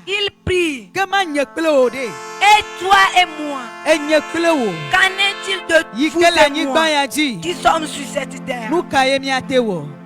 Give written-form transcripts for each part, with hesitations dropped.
Il prie. Et toi et moi, qu'en est-il de vous et moi qui sommes sur cette terre?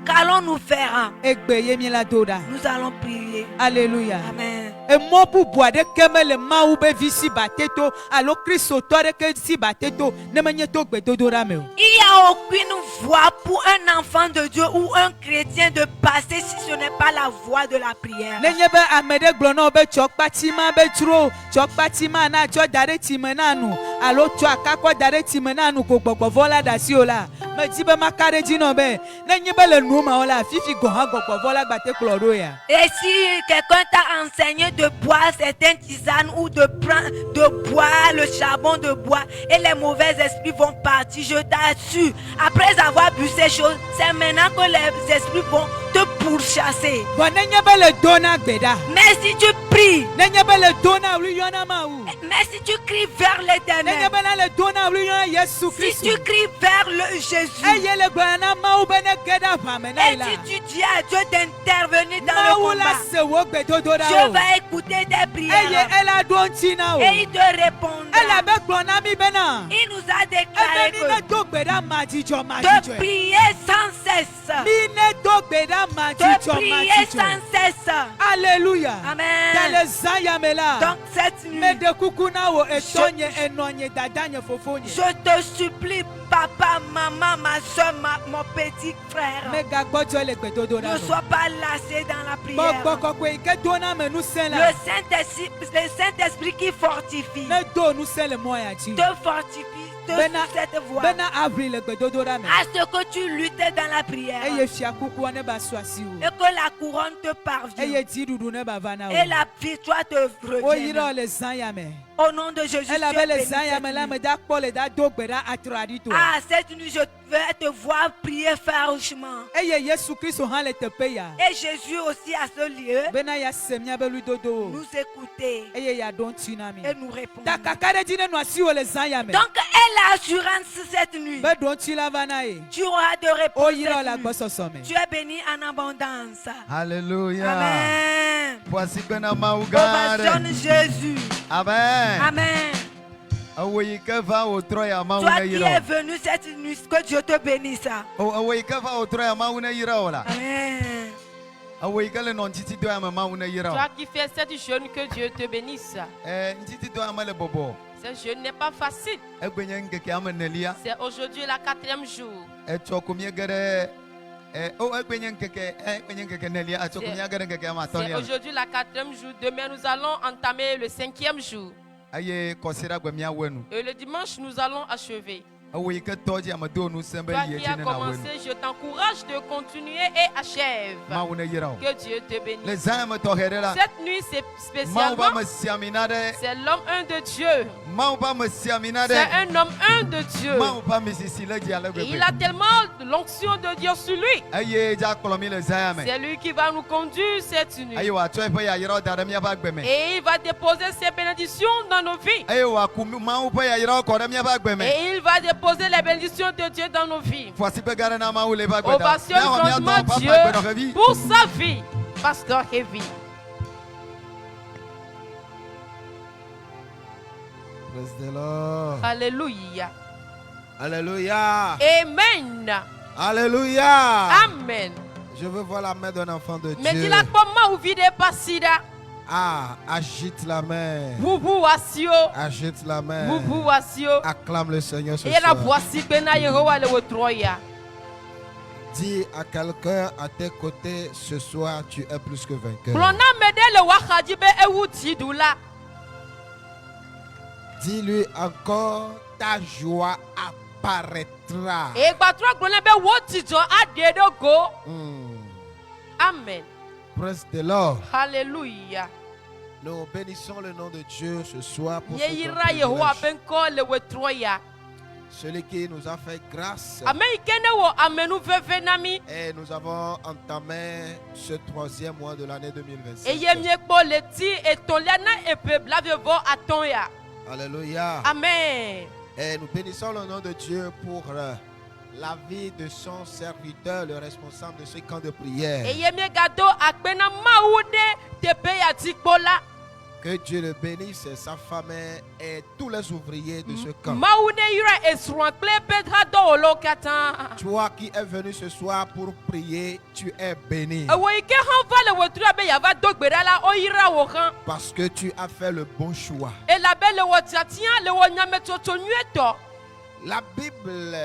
Qu'allons-nous faire? Nous allons prier. Alléluia. Amen. Et moi pour boire de kemele maou be visi bateto alo Christo tore ke si bateto ne menye to gbedo dorame. Il n'y a aucune voie pour un enfant de Dieu ou un chrétien de passer si ce n'est pas la voie de la prière. Nenye be amede glono be chokpatima be tro chokpatima na cho dare timenanu alo cho akako dare timenanu ko gbogbo vola dasiola me ti be makare dino be nenye be le numa ola fifi go han gbogbo vola gbate kloro ya. Et si quelqu'un t'a enseigné de boire certaines tisanes ou de boire le charbon de bois et les mauvais esprits vont partir, je t'assure, après avoir bu ces choses, c'est maintenant que les esprits vont te pourchasser. Mais si tu pries, mais si tu cries vers l'Éternel, si tu cries vers le Jésus, et si tu dis à Dieu d'intervenir dans le combat, Dieu va écouter tes prières et il te répondra. Il nous a déclaré de prier sans cesse. De prier sans cesse. Alléluia. Amen. Donc cette nuit, je te supplie, papa, maman, ma soeur, mon petit frère, ne sois pas lassé dans la prière. Le Saint-Esprit qui fortifie, te fortifie cette voie. À ce que tu luttes dans la prière et que la couronne te parvienne et la victoire te revienne. Au nom de Jésus, cette nuit, je vais te voir prier farouchement. Et Jésus aussi à ce lieu nous écouter et nous répondre. Donc, elle a l'assurance cette nuit. Tu auras de réponse. Tu es béni en abondance. Alléluia. Amen. Ovationne Jésus. Amen. Amen. Toi qui es venu cette nuit, que Dieu te bénisse. Amen. Toi qui fais cette jeûne, que Dieu te bénisse. Ce jeûne n'est pas facile. C'est aujourd'hui la 4e jour. C'est aujourd'hui la 4e jour. Demain, nous allons entamer le 5e jour. Et le dimanche, nous allons achever. Toi qui as commencé, je t'encourage de continuer et achève. Que Dieu te bénisse. Cette nuit, c'est spécialement, c'est l'homme un de Dieu. C'est un homme un de Dieu. Et il a tellement l'onction de Dieu sur lui. C'est lui qui va nous conduire cette nuit. Et il va déposer ses bénédictions dans nos vies. Et il va déposer les bénédictions de Dieu dans nos vies. Ovation grandement Dieu pour sa vie, Pasteur Kevin. Praise the Lord. Alléluia. Alléluia. Amen. Alléluia. Amen. Je veux voir la main d'un enfant de Dieu. Mais dis-la comment vous vivez passida. Ah, agite la main. Agite la main. Acclame le Seigneur ce soir. Dis à quelqu'un à tes côtés, ce soir tu es plus que vainqueur. Dis-lui encore, ta joie apparaîtra. Amen. Praise the Lord. Alléluia. Nous bénissons le nom de Dieu ce soir pour ce celui qui nous a fait grâce. Et nous avons entamé ce 3e mois de l'année 2025. Alléluia. Amen. Et nous bénissons le nom de Dieu pour la vie de son serviteur, le responsable de ce camp de prière. Que Dieu le bénisse, sa femme et tous les ouvriers de ce camp. Toi qui es venu ce soir pour prier, tu es béni. Parce que tu as fait le bon choix. La Bible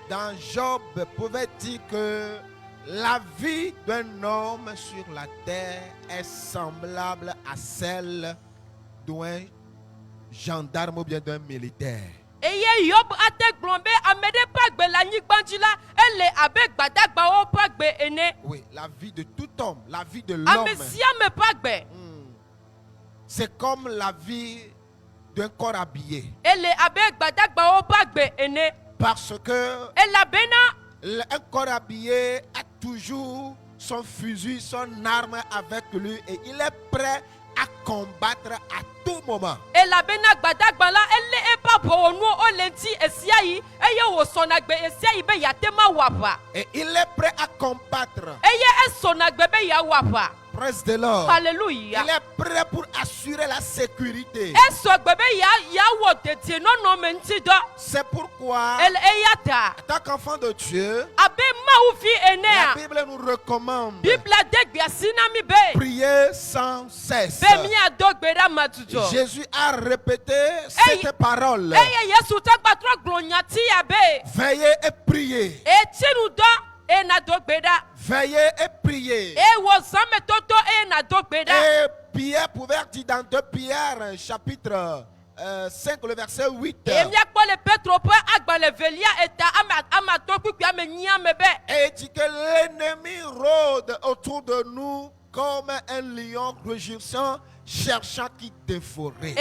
dans Job pouvait dire que la vie d'un homme sur la terre est semblable à celle d'un gendarme ou bien d'un militaire. Oui, la vie de tout homme, la vie de l'homme, c'est comme la vie d'un corps habillé. Parce que un corps habillé a toujours son fusil, son arme avec lui et il est prêt à combattre à tout moment. Et il est prêt à combattre. Praise the Lord. Alléluia. Il est prêt pour assurer la sécurité. C'est pourquoi, en tant qu'enfant de Dieu, la Bible nous recommande de prier sans cesse. Jésus a répété cette parole. Veillez et priez. Veillez et priez. Et Pierre pouvait dire dans 2 Pierre chapitre 5 le verset 8. Et il dit que l'ennemi rôde autour de nous comme un lion rugissant cherchant qui dévorer.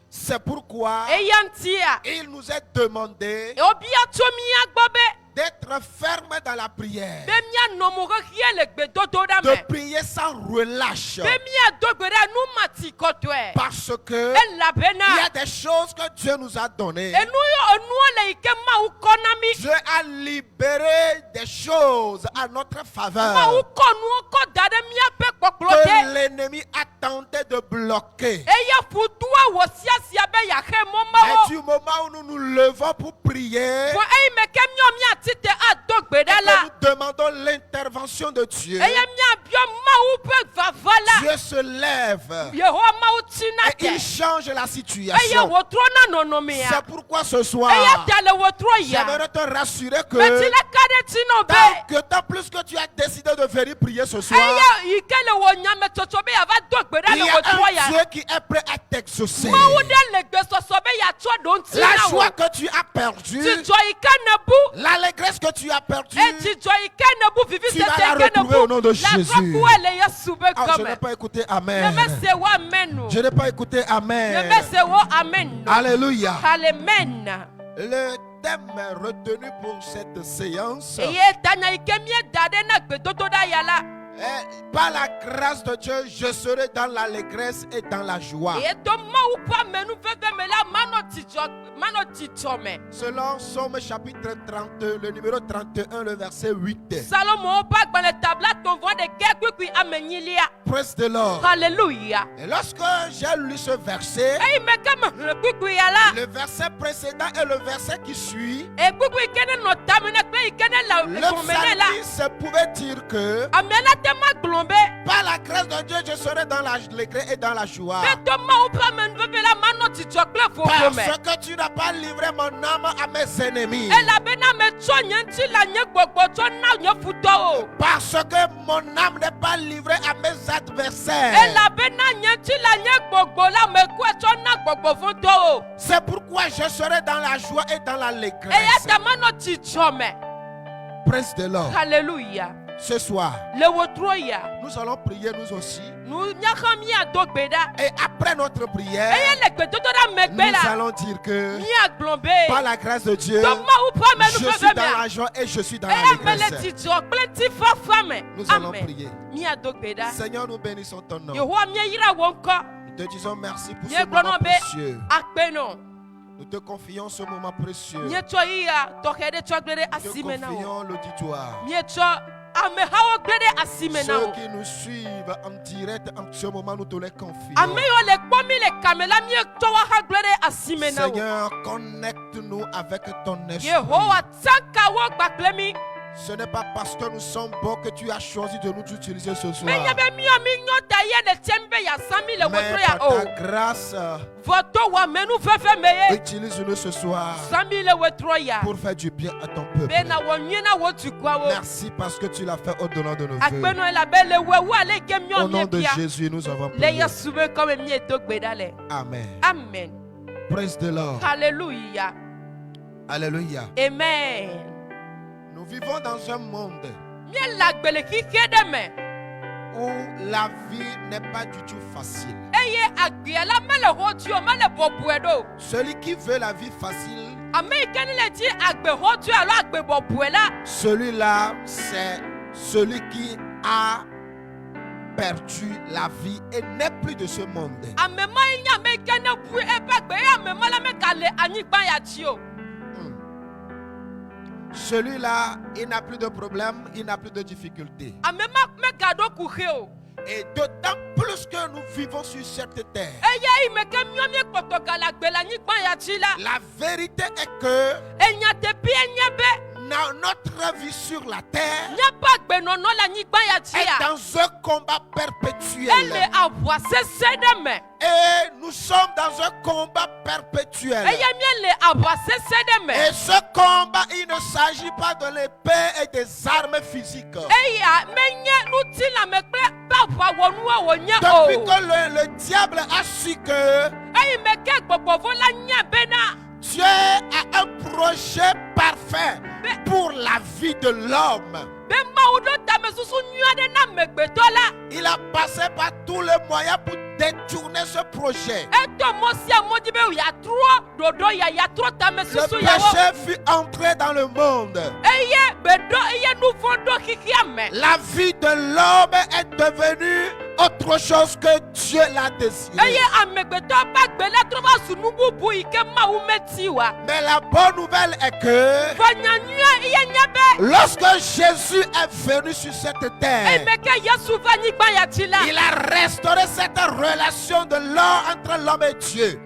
C'est pourquoi il nous est demandé d'être ferme dans la prière, de prier sans relâche, parce que il y a des choses que Dieu nous a données. Dieu a libéré des choses à notre faveur que l'ennemi a tenté de bloquer. Mais du moment où nous nous levons pour prier, et que nous demandons l'intervention de Dieu, Dieu se lève et il change la situation. C'est pourquoi ce soir, j'aimerais te rassurer que tant plus que tu as décidé de venir prier ce soir, il y a un Dieu qui est prêt à t'exaucer. La joie que tu as perdue, l'allégresse que tu as perdue, tu vas la retrouver au nom de Jésus. Ah, je n'ai pas écouté Amen. Je n'ai pas écouté Amen. Alléluia. Le thème retenu pour cette séance, par la grâce de Dieu, je serai dans l'allégresse et dans la joie. Selon Somme chapitre 32, le numéro 31, le verset 8. Praise the Lord. Alléluia. Et lorsque j'ai lu ce verset, le verset précédent et le verset qui suit, le psalmiste pouvait dire que par la grâce de Dieu, je serai dans l'allégresse et dans la joie. Parce que tu n'as pas livré mon âme à mes ennemis. Parce que mon âme n'est pas livrée à mes adversaires. C'est pourquoi je serai dans la joie et dans l'allégresse. Praise the Lord. Alléluia. Ce soir, nous allons prier nous aussi. Et après notre prière, nous allons dire que par la grâce de Dieu, je suis dans la joie et je suis dans l'allégresse. Nous allons prier. Seigneur, nous bénissons ton nom. Nous te disons merci pour ce moment précieux. Nous te confions ce moment précieux. Nous te confions l'auditoire. Ceux qui nous suivent en direct en ce moment, nous te les confions. Seigneur, connecte-nous avec ton esprit. Ce n'est pas parce que nous sommes bons que tu as choisi de nous utiliser ce soir. Mais par ta grâce, utilise-nous ce soir pour faire du bien à ton peuple. Merci parce que tu l'as fait au-delà de nos vœux. Au nom de Jésus, nous avons prié. Amen. Amen. Praise the Lord. Alléluia. Alléluia. Amen. Nous vivons dans un monde où la vie n'est pas du tout facile. Celui qui veut la vie facile, celui-là, c'est celui qui a perdu la vie et n'est plus de ce monde. Celui-là, il n'a plus de problème, il n'a plus de difficultés. Et d'autant plus que nous vivons sur cette terre. La vérité est que notre vie sur la terre est dans un combat perpétuel. Et nous sommes dans un combat perpétuel. Et ce combat, il ne s'agit pas de l'épée et des armes physiques. Depuis que le diable a su que Dieu a un projet parfait pour la vie de l'homme, il a passé par tous les moyens pour détourner ce projet. Le péché fut entré dans le monde. La vie de l'homme est devenue autre chose que Dieu l'a désiré. Mais la bonne nouvelle est que lorsque Jésus est venu sur cette terre, il a restauré cette relation de l'homme entre l'homme et Dieu.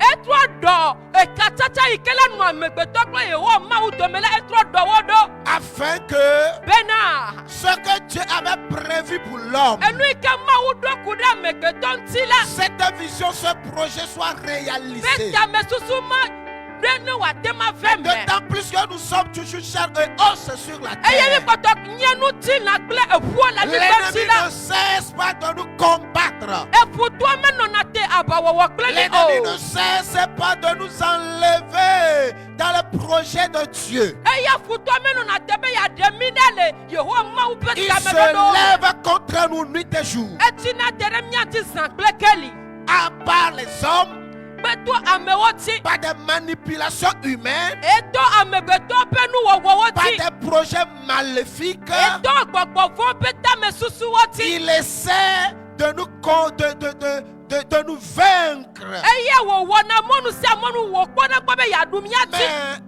Afin que ce que Dieu avait prévu pour l'homme, cette vision, ce projet soit réalisé. D'autant plus que nous sommes toujours chers et os sur la terre. L'ennemi ne cesse pas de nous combattre. L'ennemi ne cesse pas de nous enlever dans le projet de Dieu. Il se lève contre nous nuit et jour. À part les hommes, pas de manipulation humaine, pas de projets maléfiques, il essaie de nous vaincre. Mais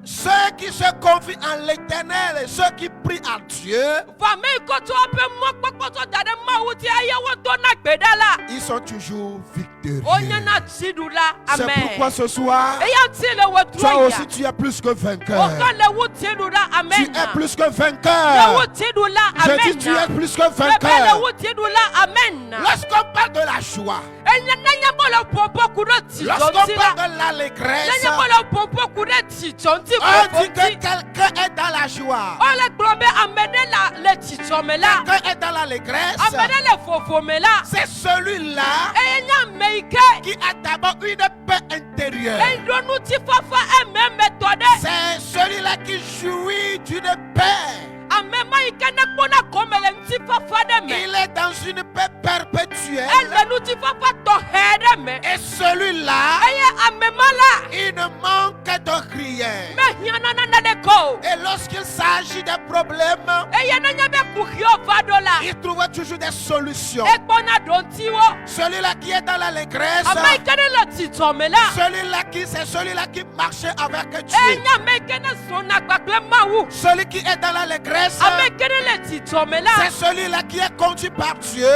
ceux qui se confient en l'Éternel et ceux qui prient à Dieu, ils sont toujours victorieux. C'est pourquoi ce soir, toi aussi tu es plus que vainqueur. Tu es plus que vainqueur. Je dis tu es plus que vainqueur. Lorsqu'on parle de la joie, lorsqu'on parle de l'allégresse, on dit que quelqu'un est dans la joie. Quelqu'un est dans l'allégresse. C'est celui-là qui a d'abord une paix intérieure. C'est celui-là qui jouit d'une paix. Il est dans une paix perpétuelle. Et celui-là, il ne manque de rien. Et lorsqu'il s'agit d'un problème, il trouve toujours des solutions. Celui-là qui est dans l'allégresse, c'est celui-là qui marchait avec Dieu. Celui qui est dans l'allégresse, c'est celui-là qui est conduit par Dieu.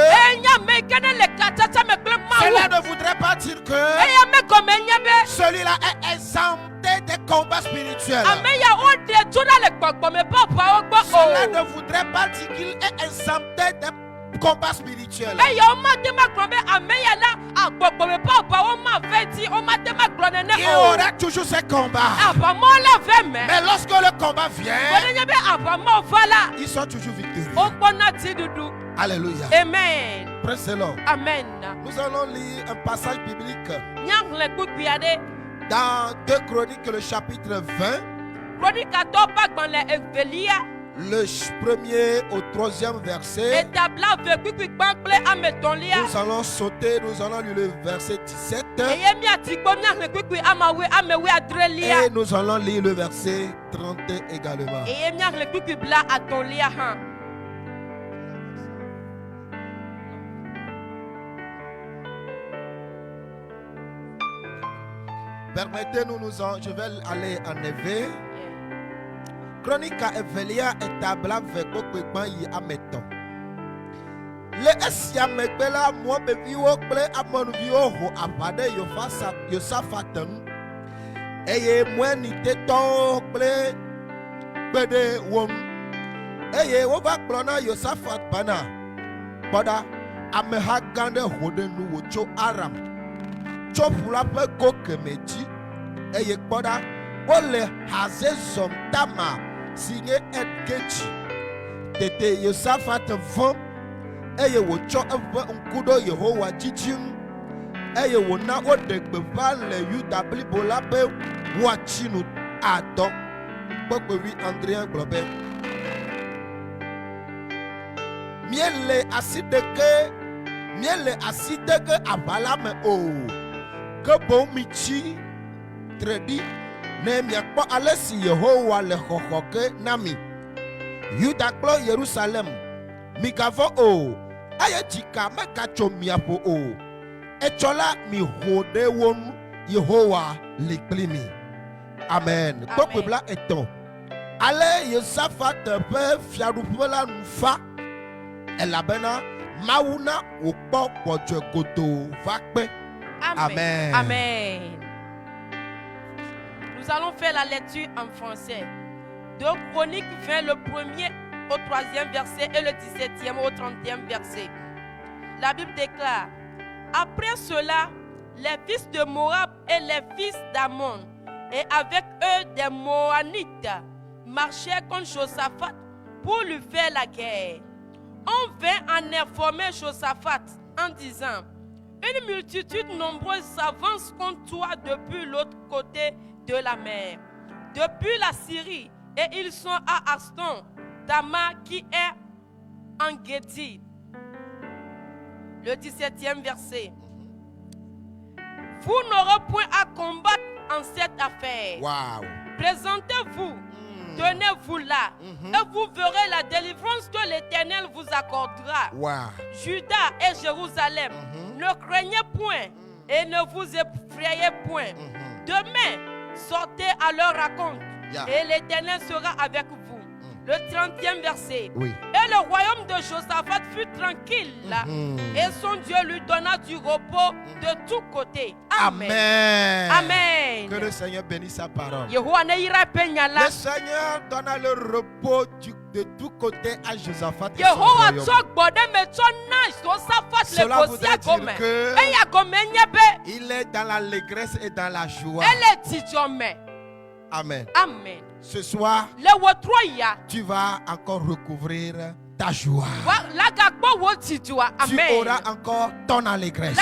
Cela ne voudrait pas dire que celui-là est exempté des combats spirituels. Cela ne voudrait pas dire qu'il est exempté des combats spirituels. Il aura toujours ses combats. Mais lorsque le combat vient, ils sont toujours victorieux. Alléluia. Amen. Praise the Lord. Amen. Nous allons lire un passage biblique dans 2 Chroniques, le chapitre 20. Le premier au 3e verset. Nous allons sauter, nous allons lire le verset 17. Et nous allons lire le verset 30 également. Permettez-nous, je vais aller en effet. Chronique à Evelia et tabla veko kwekban yi ameton. Le esia megbela mo bevi wo kple amonuvi wo ho apade Yosafatan. Eye mweni teton kple gbede wom. Eye wo va kplona Yosafat bana. Boda ameha gande hode nu wo tso Aram. Tso fula pe go kemeji. Eye boda wole hazezom tama. Signé Edgechi. Tete Yosafat vont. Eye wo tso eve nkudo Yehowa jijim. Eye wo na o degbe va le Yuda blibo la be wachinu adon. Gbogbo wi Andrien Globe. Miele asideke avala me o. Que bon michi tredi. Ne miakpo alesi Yehowa le xoxoke nami. Yuda klo Jerusalem. Mikavo o. Aye jika mekacho miapo o. Echola mi hode wom Yehowa liklimi. Amen. Tokebla eton. Ale Yosafat pe fiarupela nufa. Elabena mauna okpo pojo koto vakpe. Amen. Amen. Nous allons faire la lecture en français. De Chroniques 20, le 1er au 3e verset et le 17e au 30e verset. La Bible déclare: après cela, les fils de Moab et les fils d'Ammon, et avec eux des Moanites, marchèrent contre Josaphat pour lui faire la guerre. On vint en informer Josaphat en disant: une multitude nombreuse s'avance contre toi depuis l'autre côté de la mer, depuis la Syrie, et ils sont à Aston, Tamar qui est en Guédi. Le 17e verset. Vous n'aurez point à combattre en cette affaire. Wow. Présentez-vous, tenez-vous là, et vous verrez la délivrance que l'Éternel vous accordera. Wow. Juda et Jérusalem, ne craignez point et ne vous effrayez point. Demain, sortez à leur raconte, et l'Éternel sera avec vous. Le 30e verset. Oui. Et le royaume de Josaphat fut tranquille, et son Dieu lui donna du repos de tous côtés. Amen. Amen. Amen. Que le Seigneur bénisse sa parole. Le Seigneur donna le repos de tous côtés à Josaphat et son Yehowa royaume. Cela voudrait dire que il est dans l'allégresse et dans la joie. Amen. Amen. Ce soir, tu vas encore recouvrir ta joie. Tu auras encore ton allégresse.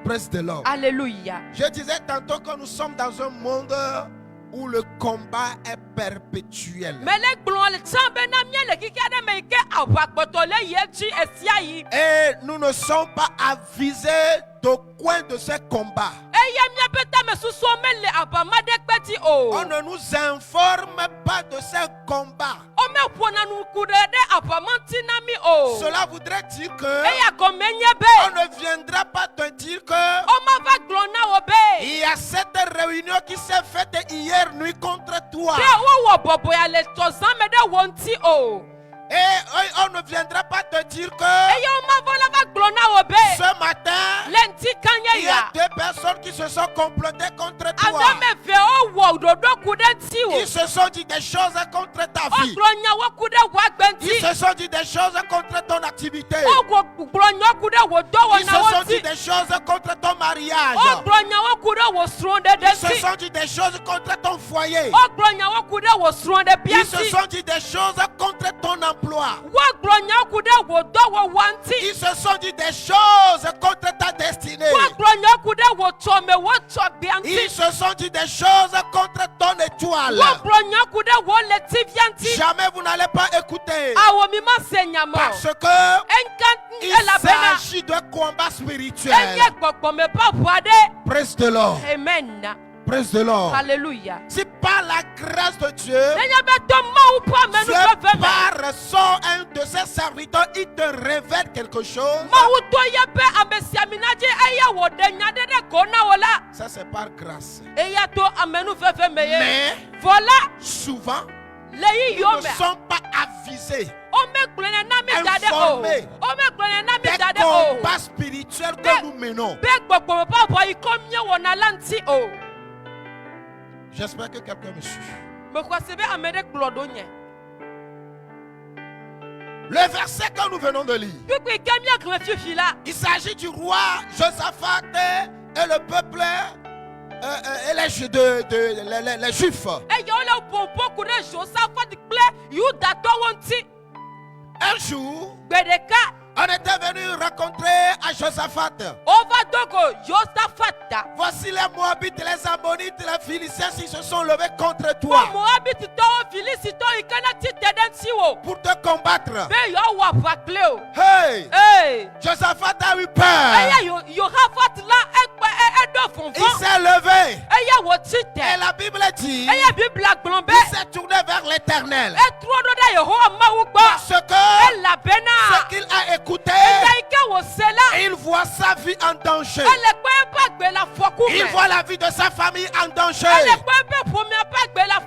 Praise the Lord. Alléluia. Je disais tantôt que nous sommes dans un monde où le combat est perpétuel. Et nous ne sommes pas avisés au coin de ce combat. On ne nous informe pas de ce combat. Cela voudrait dire que on ne viendra pas te dire que il y a cette réunion qui s'est faite hier nuit contre toi. Et on ne viendra pas te dire que ce matin, il y a deux personnes qui se sont complotées contre toi. Ils se sont dit des choses contre ta vie. Ils se sont dit des choses contre ton activité. Ils se sont dit des choses contre ton mariage. Ils se sont dit des choses contre ton foyer. Ils se sont dit des choses contre ton emploi. Ils se sont dit des choses contre ta destinée. Ils se sont dit des choses contre ton étoile. Jamais vous n'allez pas écouter. Parce que il s'agit de combat spirituel. Praise the Lord. Amen. Praise the Lord. Alléluia. Si par la grâce de Dieu, par un de ses serviteurs, il te révèle quelque chose. Ça c'est par grâce. Mais souvent, ils ne sont pas avisés, informés des combats spirituels que nous menons. J'espère que quelqu'un me suit. Le verset que nous venons de lire, il s'agit du roi Josaphat et le peuple et les Juifs. Un jour, on était venu rencontrer à Josaphat. Voici les Moabites, les Ammonites, les Philistins, ils se sont levés contre toi pour te combattre. Hey! Josaphat a eu peur. Il s'est levé. Et la Bible dit il s'est tourné vers l'Éternel. Parce que ce qu'il a écouté, il voit sa vie en danger. Il voit la vie de sa famille en danger.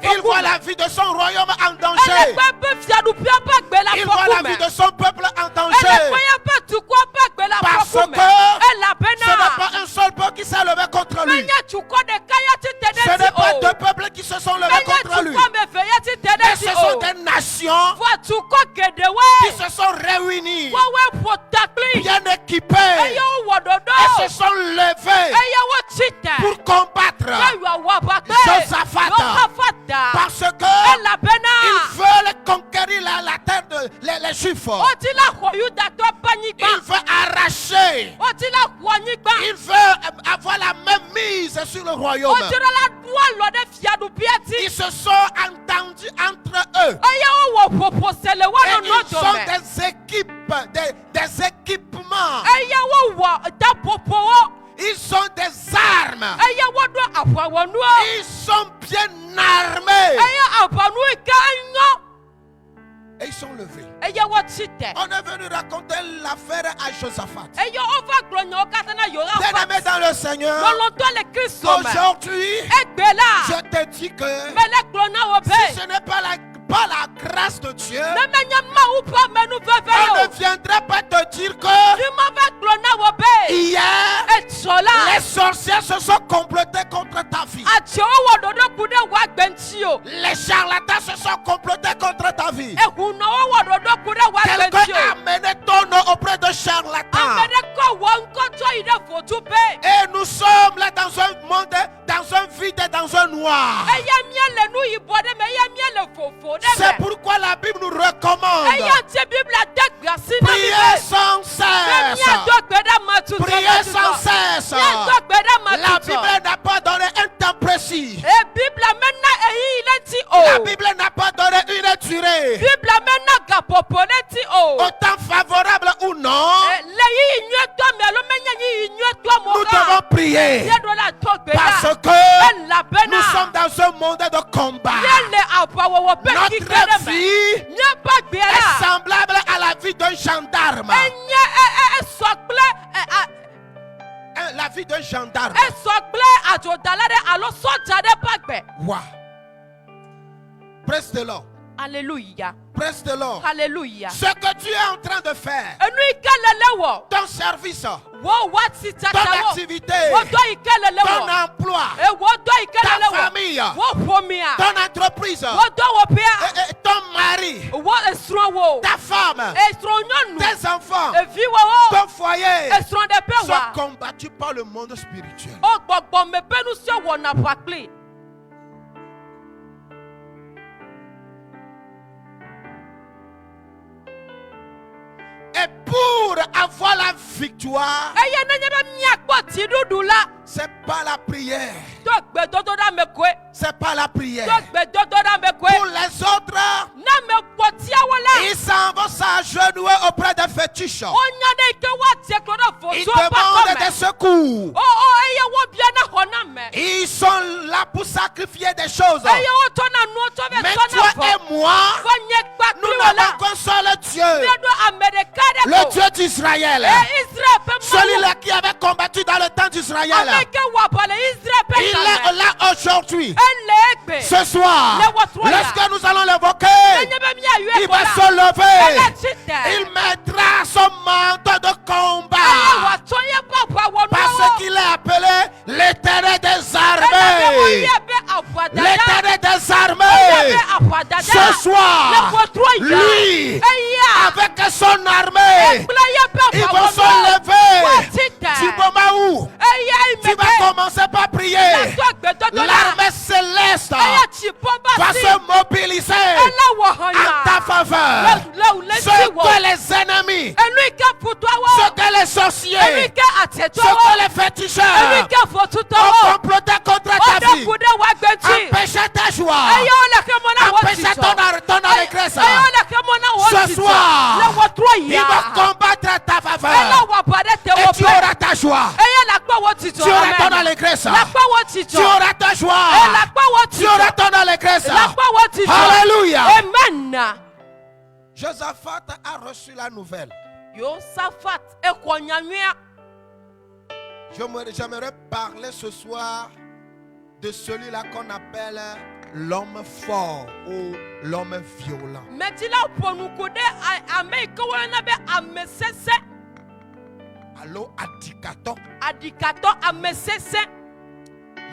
Il voit la vie de son royaume en danger. Il voit la vie de son peuple en danger. Parce que ce n'est pas un seul peuple qui s'est levé contre lui. Ce n'est pas deux peuples qui se sont levés contre lui. Mais ce sont des nations qui se sont réunies, bien équipées, et se sont levées pour combattre Josaphat. Parce que ils veulent conquérir la terre de les Juifs. Il veut arracher. Il veut avoir la même mise sur le royaume. Ils se sont entendus entre eux. Et ils ont des équipes, des équipements. Ils ont des armes. Ils sont bien armés. Et ils sont levés. On est venu raconter l'affaire à Josaphat. Bien-aimé dans le Seigneur, aujourd'hui, je te dis que si ce n'est pas la grâce de Dieu, on ne viendra pas te dire que hier, les sorciers se sont complotés contre ta vie. Les charlatans se sont complotés contre ta vie. Quelqu'un a amené ton nom auprès de charlatans. Et nous sommes là dans un monde, dans un vide, dans un noir. C'est pourquoi la Bible nous recommande prier sans cesse. Prier sans cesse. La Bible n'a pas donné un temps précis. La Bible n'a pas donné une durée. Autant favorable ou non, nous devons prier. Parce que nous sommes dans un monde de combat. Notre vie est semblable à la vie d'un gendarme. La vie d'un gendarme. Wow. Praise the Lord. Alléluia. Praise the Lord. Alléluia. Ce que tu es en train de faire, ton service, ton activité, ton emploi, ta famille, ton entreprise, ton mari, ta femme, tes enfants, ton foyer sont combattus par le monde spirituel. Et pour avoir la victoire, c'est pas la prière. C'est pas la prière. Pour les autres, ils s'en vont s'agenouiller auprès des fétiches. Ils demandent des secours. Ils sont là pour sacrifier des choses. Mais toi et moi, nous n'avons qu'un seul Dieu. Le Dieu d'Israël. Celui-là qui avait combattu dans le temps d'Israël. Il est là aujourd'hui. Ce soir, lorsque nous allons l'évoquer, il va se lever. Il mettra son manteau de combat. Parce qu'il est appelé l'Éternel des armées. L'Éternel des armées. Ce soir, lui, avec son armée, ils vont se lever. Du moment où tu vas commencer par prier, l'armée céleste va se mobiliser en ta faveur. Ce que les ennemis, ce que les sorciers, ce que les féticheurs ont comploté contre ta vie, empêcher ta joie, empêcher ton allégresse. Ce soir, il va combattre ta faveur et tu auras ta joie. Tu auras ton allégresse. Tu auras ta joie. Tu auras ton allégresse. Alléluia. Amen. Josaphat a reçu la nouvelle. J'aimerais parler ce soir de celui-là qu'on appelle l'homme fort ou l'homme violent. Allo adikato. Adikato amesese.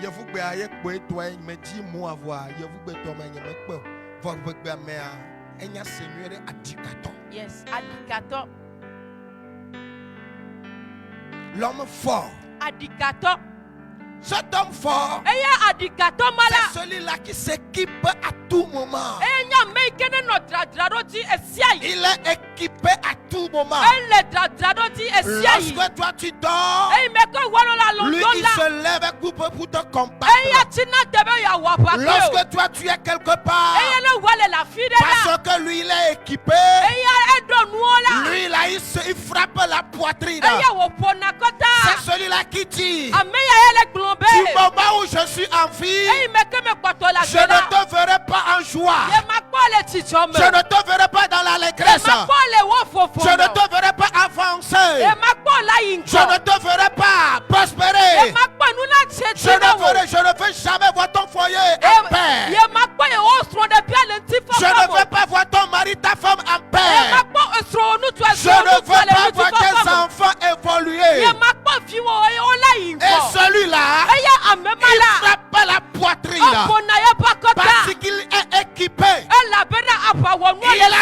Je vous béaye pour toi me dit moi avoir. Je vous béaye toi me pour vous béaye mais enya seigneur adikato. Yes, adikato. L'homme fort. Adikato. Cet homme fort, c'est celui-là qui s'équipe à tout moment. Il est équipé à tout moment. Lorsque toi tu dors, lui il se lève pour te combattre. Lorsque toi tu es quelque part, parce que lui il est équipé, lui là il frappe la poitrine. C'est celui-là qui dit: du moment où je suis en vie, je ne te verrai pas en joie. Je ne te verrai pas dans l'allégresse. Je ne te verrai pas avancer. Je ne te verrai pas prospérer. Je ne veux jamais voir ton foyer en paix. Je ne veux pas voir ton mari, ta femme en paix. Je ne veux pas voir tes enfants évoluer. Et celui-là, il frappe la poitrine parce qu'il est équipé. Il a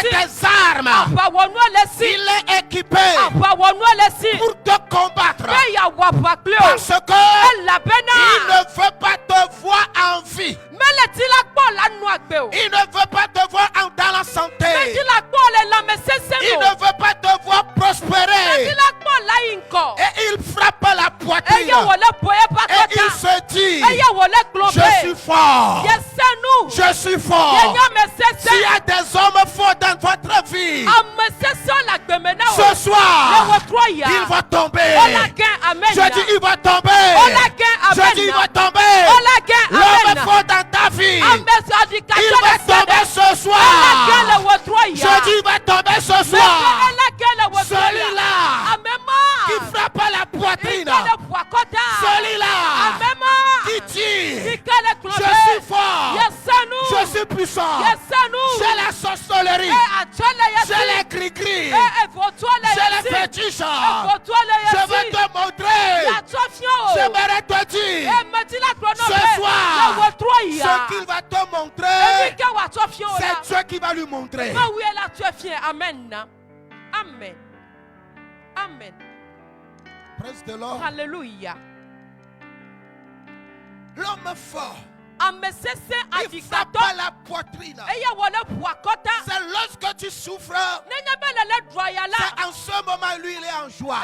des armes. Il est équipé pour te combattre. Parce que il ne veut pas te voir en vie. Il ne veut pas te voir dans la santé. Il ne veut pas te voir prospérer. Et il frappe la poitrine. Et il se dit: je suis fort. Je suis fort. Je dis, il va tomber ce soir. Celui-là qui frappe à la poitrine. Celui-là qui dit, je suis fort, je suis puissant, j'ai la sorcellerie, j'ai les cris-cris, j'ai les fétiches. Je veux te montrer, j'aimerais te dire ce soir, ce qu'il va te montrer, c'est Dieu qui va lui montrer. Amen. Amen. Amen. Praise the Lord. Alléluia. L'homme fort, il frappe à la poitrine. C'est lorsque tu souffres, c'est en ce moment lui il est en joie.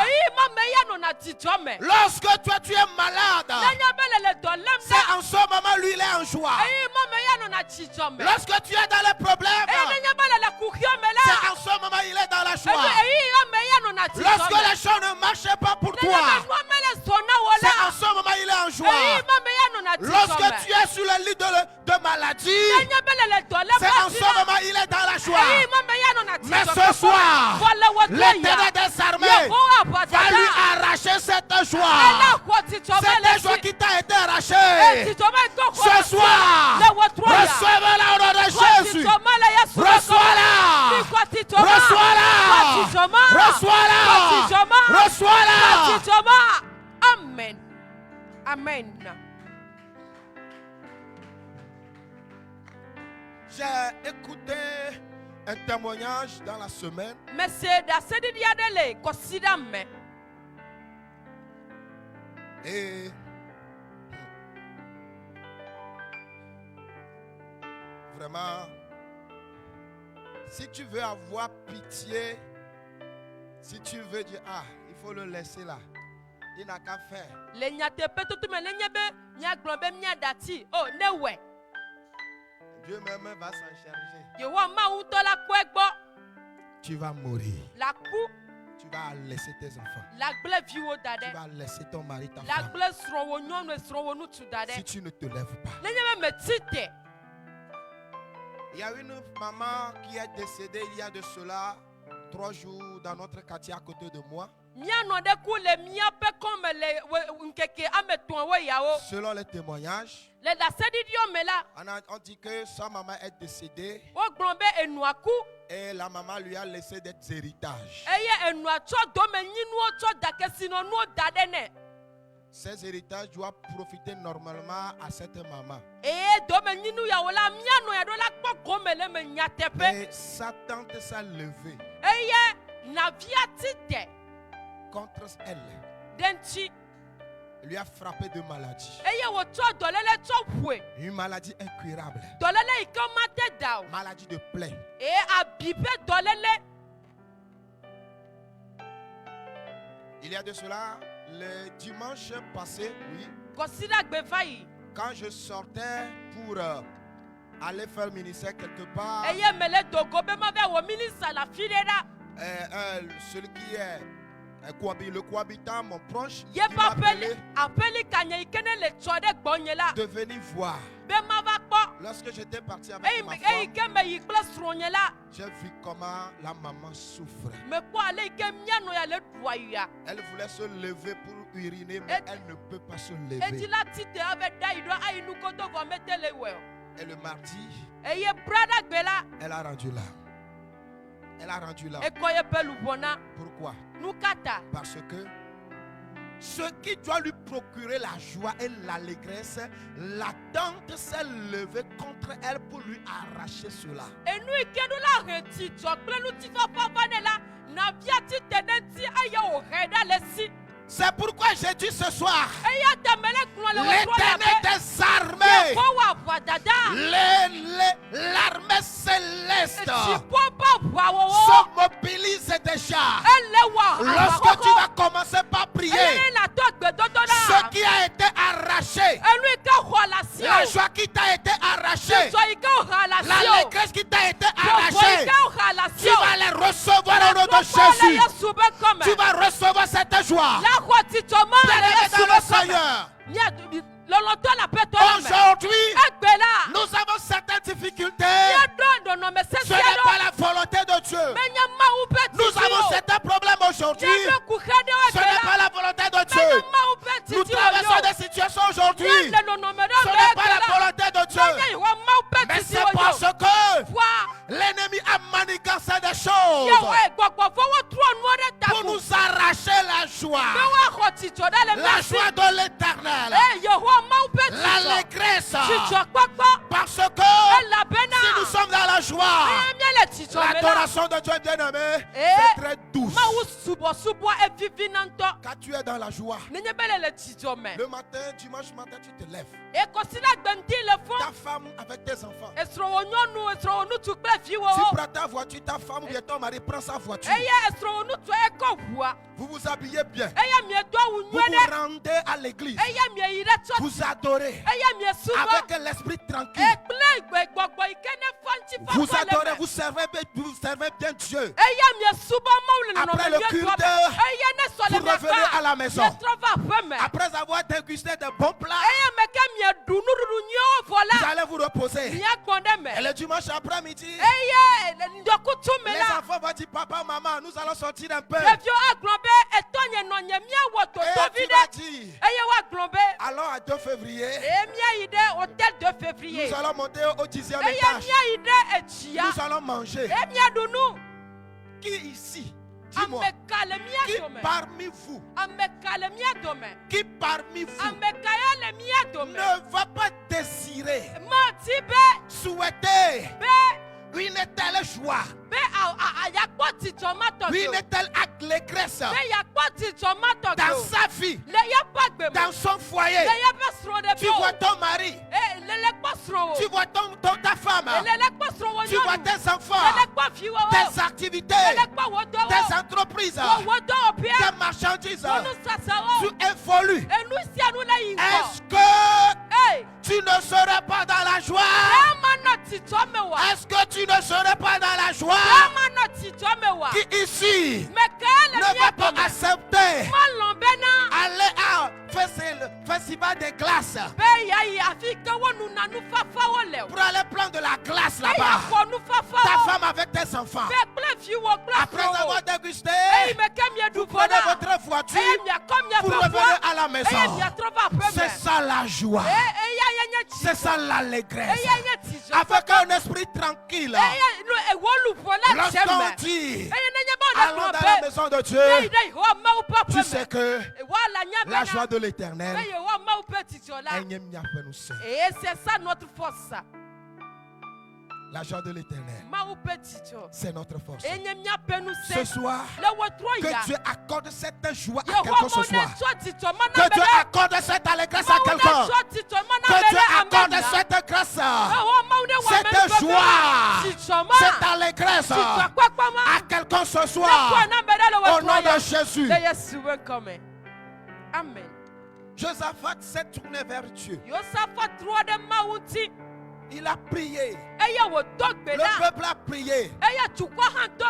Lorsque toi tu es malade, c'est en ce moment lui il est en joie. Lorsque tu es dans les problèmes, c'est en ce moment il est dans la joie. Lorsque les choses ne marchent pas pour toi, c'est en ce moment il est en joie. Lorsque tu es sur le lit de maladie, c'est en ce moment il est dans la joie. Mais ce soir, l'Éternel des armées va lui arracher cette joie. Cette joie qui t'a été arrachée. Ce soir, recevez-la au nom de Jésus. Reçois-la. Reçois-la. Reçois-la. Reçois-la. Amen. Amen. J'ai écouté un témoignage dans la semaine. Et vraiment, si tu veux avoir pitié, si tu veux dire, ah, il faut le laisser là, il n'a qu'à faire. Dieu même va s'en charger. Tu vas mourir. Tu vas laisser tes enfants. Tu vas laisser ton mari, ta femme. Si tu ne te lèves pas. Il y a une maman qui est décédée il y a de cela 3 jours dans notre quartier à côté de moi. Selon les témoignages, on dit que sa maman est décédée et la maman lui a laissé des héritages. Ces héritages doivent profiter normalement à cette maman. Mais sa tante s'est levée contre elle. Il lui a frappé de maladie. Une maladie incurable. Maladie de plaie. Il y a de cela, le dimanche passé, oui, quand je sortais pour aller faire le ministère quelque part, celui qui est le cohabitant, mon proche, qui m'a appelé de venir voir. Lorsque j'étais parti avec ma femme, j'ai vu comment la maman souffre. Elle voulait se lever pour uriner, mais elle ne peut pas se lever. Et le mardi, elle a rendu là. Elle a rendu là. Pourquoi? Parce que ce qui doit lui procurer la joie et l'allégresse, la tante s'est levée contre elle pour lui arracher cela. C'est pourquoi j'ai dit ce soir, l'Éternel des armées, l'armée céleste se mobilise déjà. Lorsque tu vas commencer par prier, ce qui a été arraché, la joie qui t'a été arrachée, l'allégresse qui t'a été arrachée, tu vas les recevoir au nom de Jésus. Tu vas recevoir cette joie. Bien-aimé dans le Seigneur, aujourd'hui, nous avons certaines difficultés. Ce n'est pas la volonté Nous avons certains problèmes aujourd'hui. Ce n'est pas la volonté de Dieu. Nous traversons des situations aujourd'hui. Ce n'est pas la volonté de Dieu. Mais c'est parce que l'ennemi a manigancé des choses pour nous arracher la joie. La joie de l'éternel. L'allégresse. Parce que si nous sommes dans la joie, l'adoration de Dieu bien-aimé, c'est très douce. Quand tu es dans la joie, le matin, dimanche matin, tu te lèves. Ta femme avec tes enfants. Tu prends ta voiture, ta femme ou bien ton mari prend sa voiture. Vous vous habillez bien. Vous vous rendez à l'église. Vous adorez avec l'esprit tranquille. Vous adorez, vous servez bien Dieu. Après le culte, vous revenez à la maison. Après avoir dégusté de bons plats, vous allez vous reposer. Et le dimanche après-midi, les enfants vont dire papa, maman, nous allons sortir un peu. Et tu vas dire, allons à 2 février. Nous allons monter au 10e étage. Nous allons manger. Qui ici? Dis-moi, qui parmi vous ne va pas désirer, souhaiter une telle joie, une telle allégresse dans sa vie, dans son foyer? Tu vois ton mari, tu vois ta femme, tu vois tes enfants, tes activités, tes entreprises, tes marchandises, tu évolues. Est-ce que tu ne serais pas dans la joie? Est-ce que tu ne serais pas dans la joie? Qui ici ne va pas accepter aller à festival des glaces pour aller prendre de la glace là-bas? Ta femme avec tes enfants. Après avoir dégusté, vous prenez votre voiture pour revenir à la maison. C'est ça la joie. C'est ça l'allégresse. Avec un esprit tranquille. Lorsqu'on dit allons dans la maison de Dieu, tu sais que la joie de l'éternel, et c'est ça notre force. La joie de l'éternel, c'est notre force. Ce soir, que Dieu accorde cette joie à quelqu'un ce soir. Que Dieu accorde cette allégresse à quelqu'un. Que Dieu accorde cette grâce, cette joie, cette allégresse à quelqu'un ce soir. Au nom de Jésus. Amen. Josaphat s'est tourné vers Dieu. Il a prié. Le peuple a prié.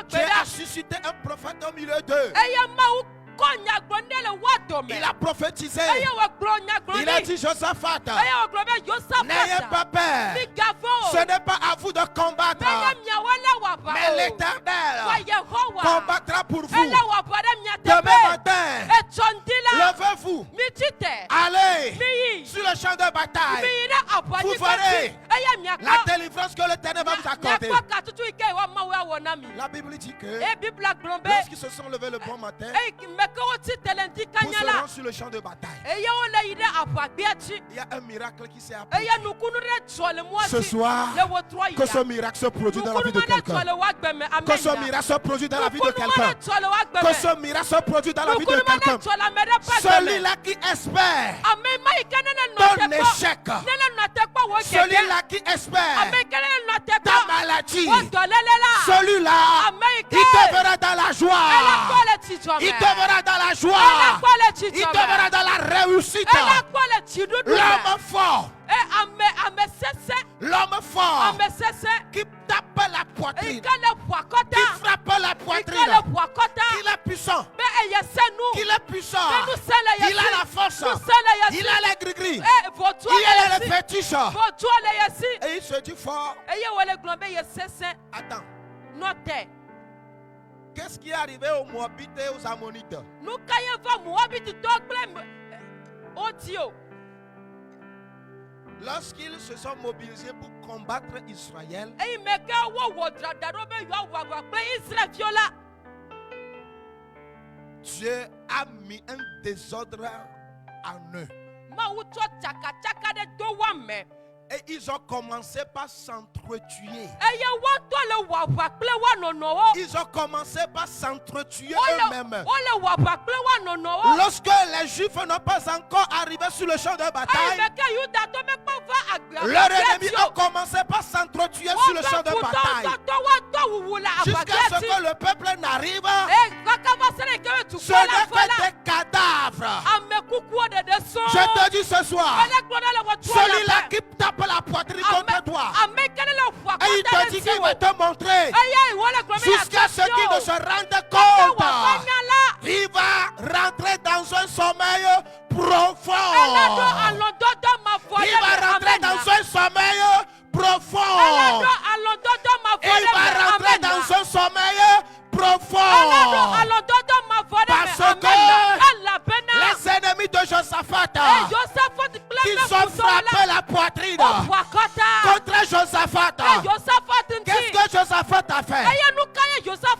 Dieu a suscité un prophète au milieu d'eux. Il a prophétisé. Il a dit Josaphat, n'ayez pas peur. Ce n'est pas à vous de combattre, mais l'Éternel combattra pour vous. Demain matin, levez-vous, allez sur le champ de bataille. Vous verrez la délivrance que l'Éternel va vous accorder. La Bible dit que lorsqu'ils se sont levés le bon matin, nous serons sur le champ de bataille. Il y a un miracle qui s'est appliqué. Ce soir, que ce miracle se produise dans la vie de quelqu'un. Que ce miracle se produise dans la vie de quelqu'un. Que ce miracle se produise dans la vie de quelqu'un. Celui-là qui espère ton échec. Celui-là qui espère ta maladie. Celui-là, il te verra dans la joie. Il te verra dans la joie. Il te verra dans la réussite. L'homme fort. L'homme fort qui tape la poitrine, qui frappe la poitrine, il est puissant, il est puissant, il a la force, il a les gris-gris, il a les fétiches, et il se dit fort. Attends, Qu'est-ce qui est arrivé aux Moabites et aux Ammonites? Lorsqu'ils se sont mobilisés pour combattre Israël, Dieu a mis un désordre en eux. Et ils ont commencé par s'entretuer. Ils ont commencé par s'entretuer eux-mêmes. Lorsque les Juifs n'ont pas encore arrivé sur le champ de bataille, leur ennemi a commencé par s'entretuer sur le champ de bataille. Jusqu'à ce que le peuple n'arrive, ce n'est que des cadavres. Je te dis ce soir, celui-là qui tape la poitrine contre toi, et il te dit qu'il va te montrer jusqu'à ce qu'il ne se rende compte. Il va rentrer dans un sommeil profond. Il va rentrer dans un sommeil profond. Il va rentrer dans un sommeil profond. Parce que les ennemis de Josaphat, ils ont frappé la poitrine contre Josaphat. Qu'est-ce que Josaphat a fait?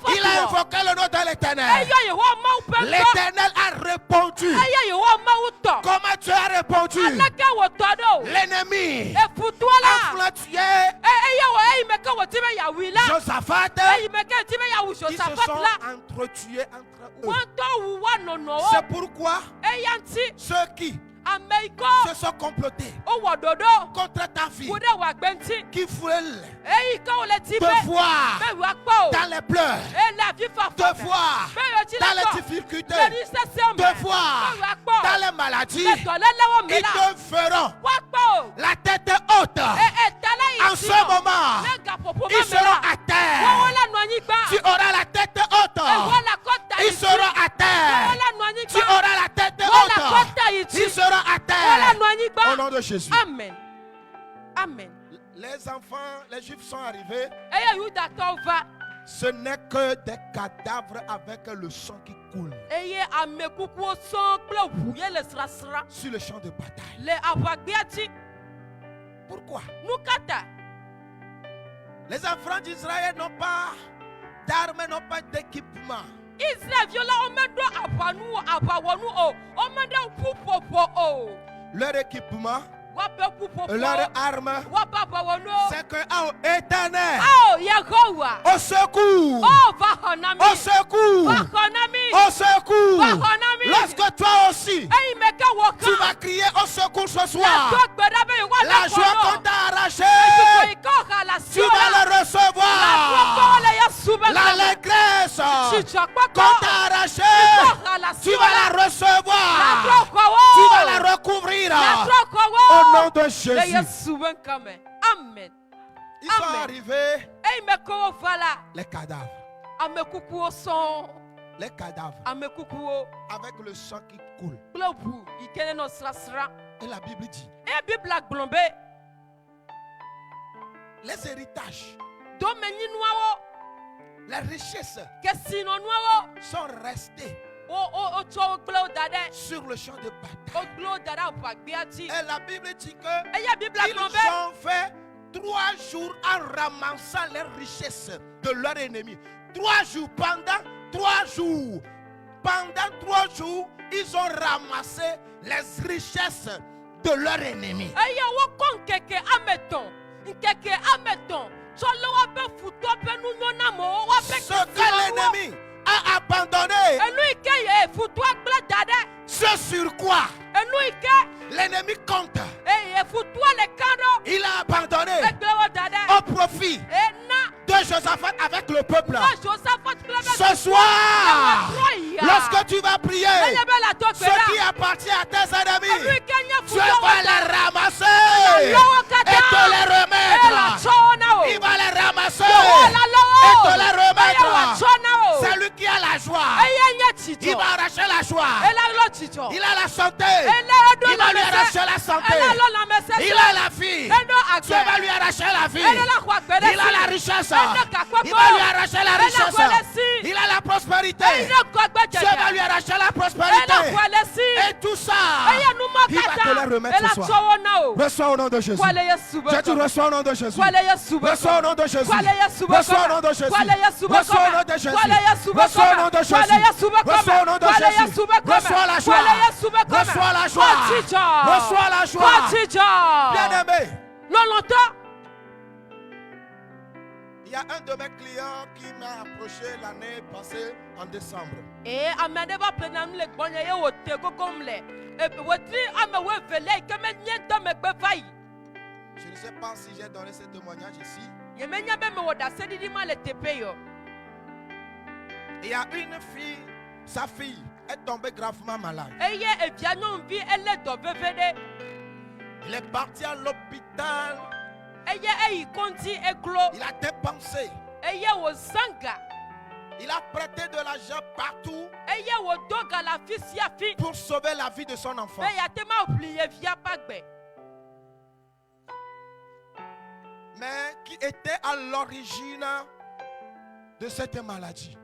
Il a invoqué le nom de l'Éternel. L'Éternel a répondu. Comment tu as répondu? L'ennemi a flanqué Josaphat. Ils se sont entretués entre eux. C'est pourquoi ceux qui se sont complotés contre ta vie, qui veulent te voir dans les pleurs, te voir dans les difficultés, te voir dans les maladies, ils te feront la tête haute. En ce moment, ils seront à terre. Tu auras la tête haute. Ils seront à terre. Tu auras la tête haute. Ils seront à terre. Au nom de Jésus. Amen. Amen. Les enfants, les Juifs sont arrivés. Ce n'est que des cadavres avec le sang qui coule sur le champ de bataille. Pourquoi? Les enfants d'Israël n'ont pas d'armes, n'ont pas d'équipement. Leur équipement, leur arme, c'est que Éternel, au secours, au secours, au secours. Lorsque toi aussi tu vas crier au secours ce soir, la joie qu'on t'a arrachée, tu vas la recevoir. L'allégresse qu'on t'a arrachée, tu vas la recevoir. Tu vas la recouvrir. Au nom de Jésus. Amen. Ils sont arrivés. Les cadavres. Les cadavres. Avec le sang qui coule. Et la Bible dit, les héritages, les richesses sont restés sur le champ de bataille. Et la Bible dit que ils ont fait 3 jours en ramassant les richesses de leur ennemi. 3 jours, pendant 3 jours. Pendant 3 jours, ils ont ramassé les richesses de leur ennemi. Ce que l'ennemi a abandonné, ce sur quoi l'ennemi compte, il a abandonné au profit de Josaphat avec le peuple. Ce soir, lorsque tu vas prier, ce qui appartient à tes ennemis, tu vas les ramasser et te les remettre. Il va les ramasser et te les remettre. C'est lui qui a la joie. Il va arracher la joie. Il a la santé. Il va lui arracher la santé. Il a la vie. Tu vas lui arracher la vie. Il a la richesse. Il va lui arracher la richesse. Il a la remettre ce soir. Reçois au nom de Jésus. Je te reçois au nom de Jésus. Reçois au nom de Jésus. Reçois au nom de Jésus. Reçois au nom de Jésus. Reçois au nom de Jésus. Reçois au nom de Jésus. Reçois la joie. Reçois la joie. Reçois la joie. Bien-aimé. Il y a un de mes clients qui m'a approché l'année passée en décembre. Je ne sais pas si j'ai donné ce témoignage ici. Il y a une fille, sa fille est tombée gravement malade. Il est parti à l'hôpital. Il a dépensé. Il a prêté de l'argent partout pour sauver la vie de son enfant. Mais qui était à l'origine de cette maladie?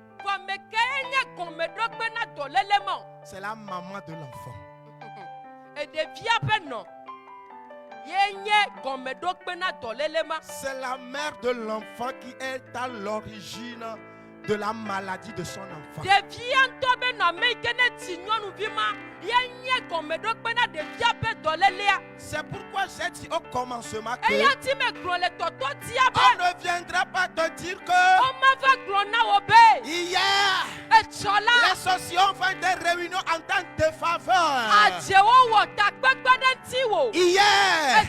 C'est la maman de l'enfant. C'est la mère de l'enfant qui est à l'origine de la maladie de son enfant. C'est pourquoi j'ai dit au commencement que on ne viendra pas te dire que hier les sociaux ont fait des réunions en tant que faveur. Hier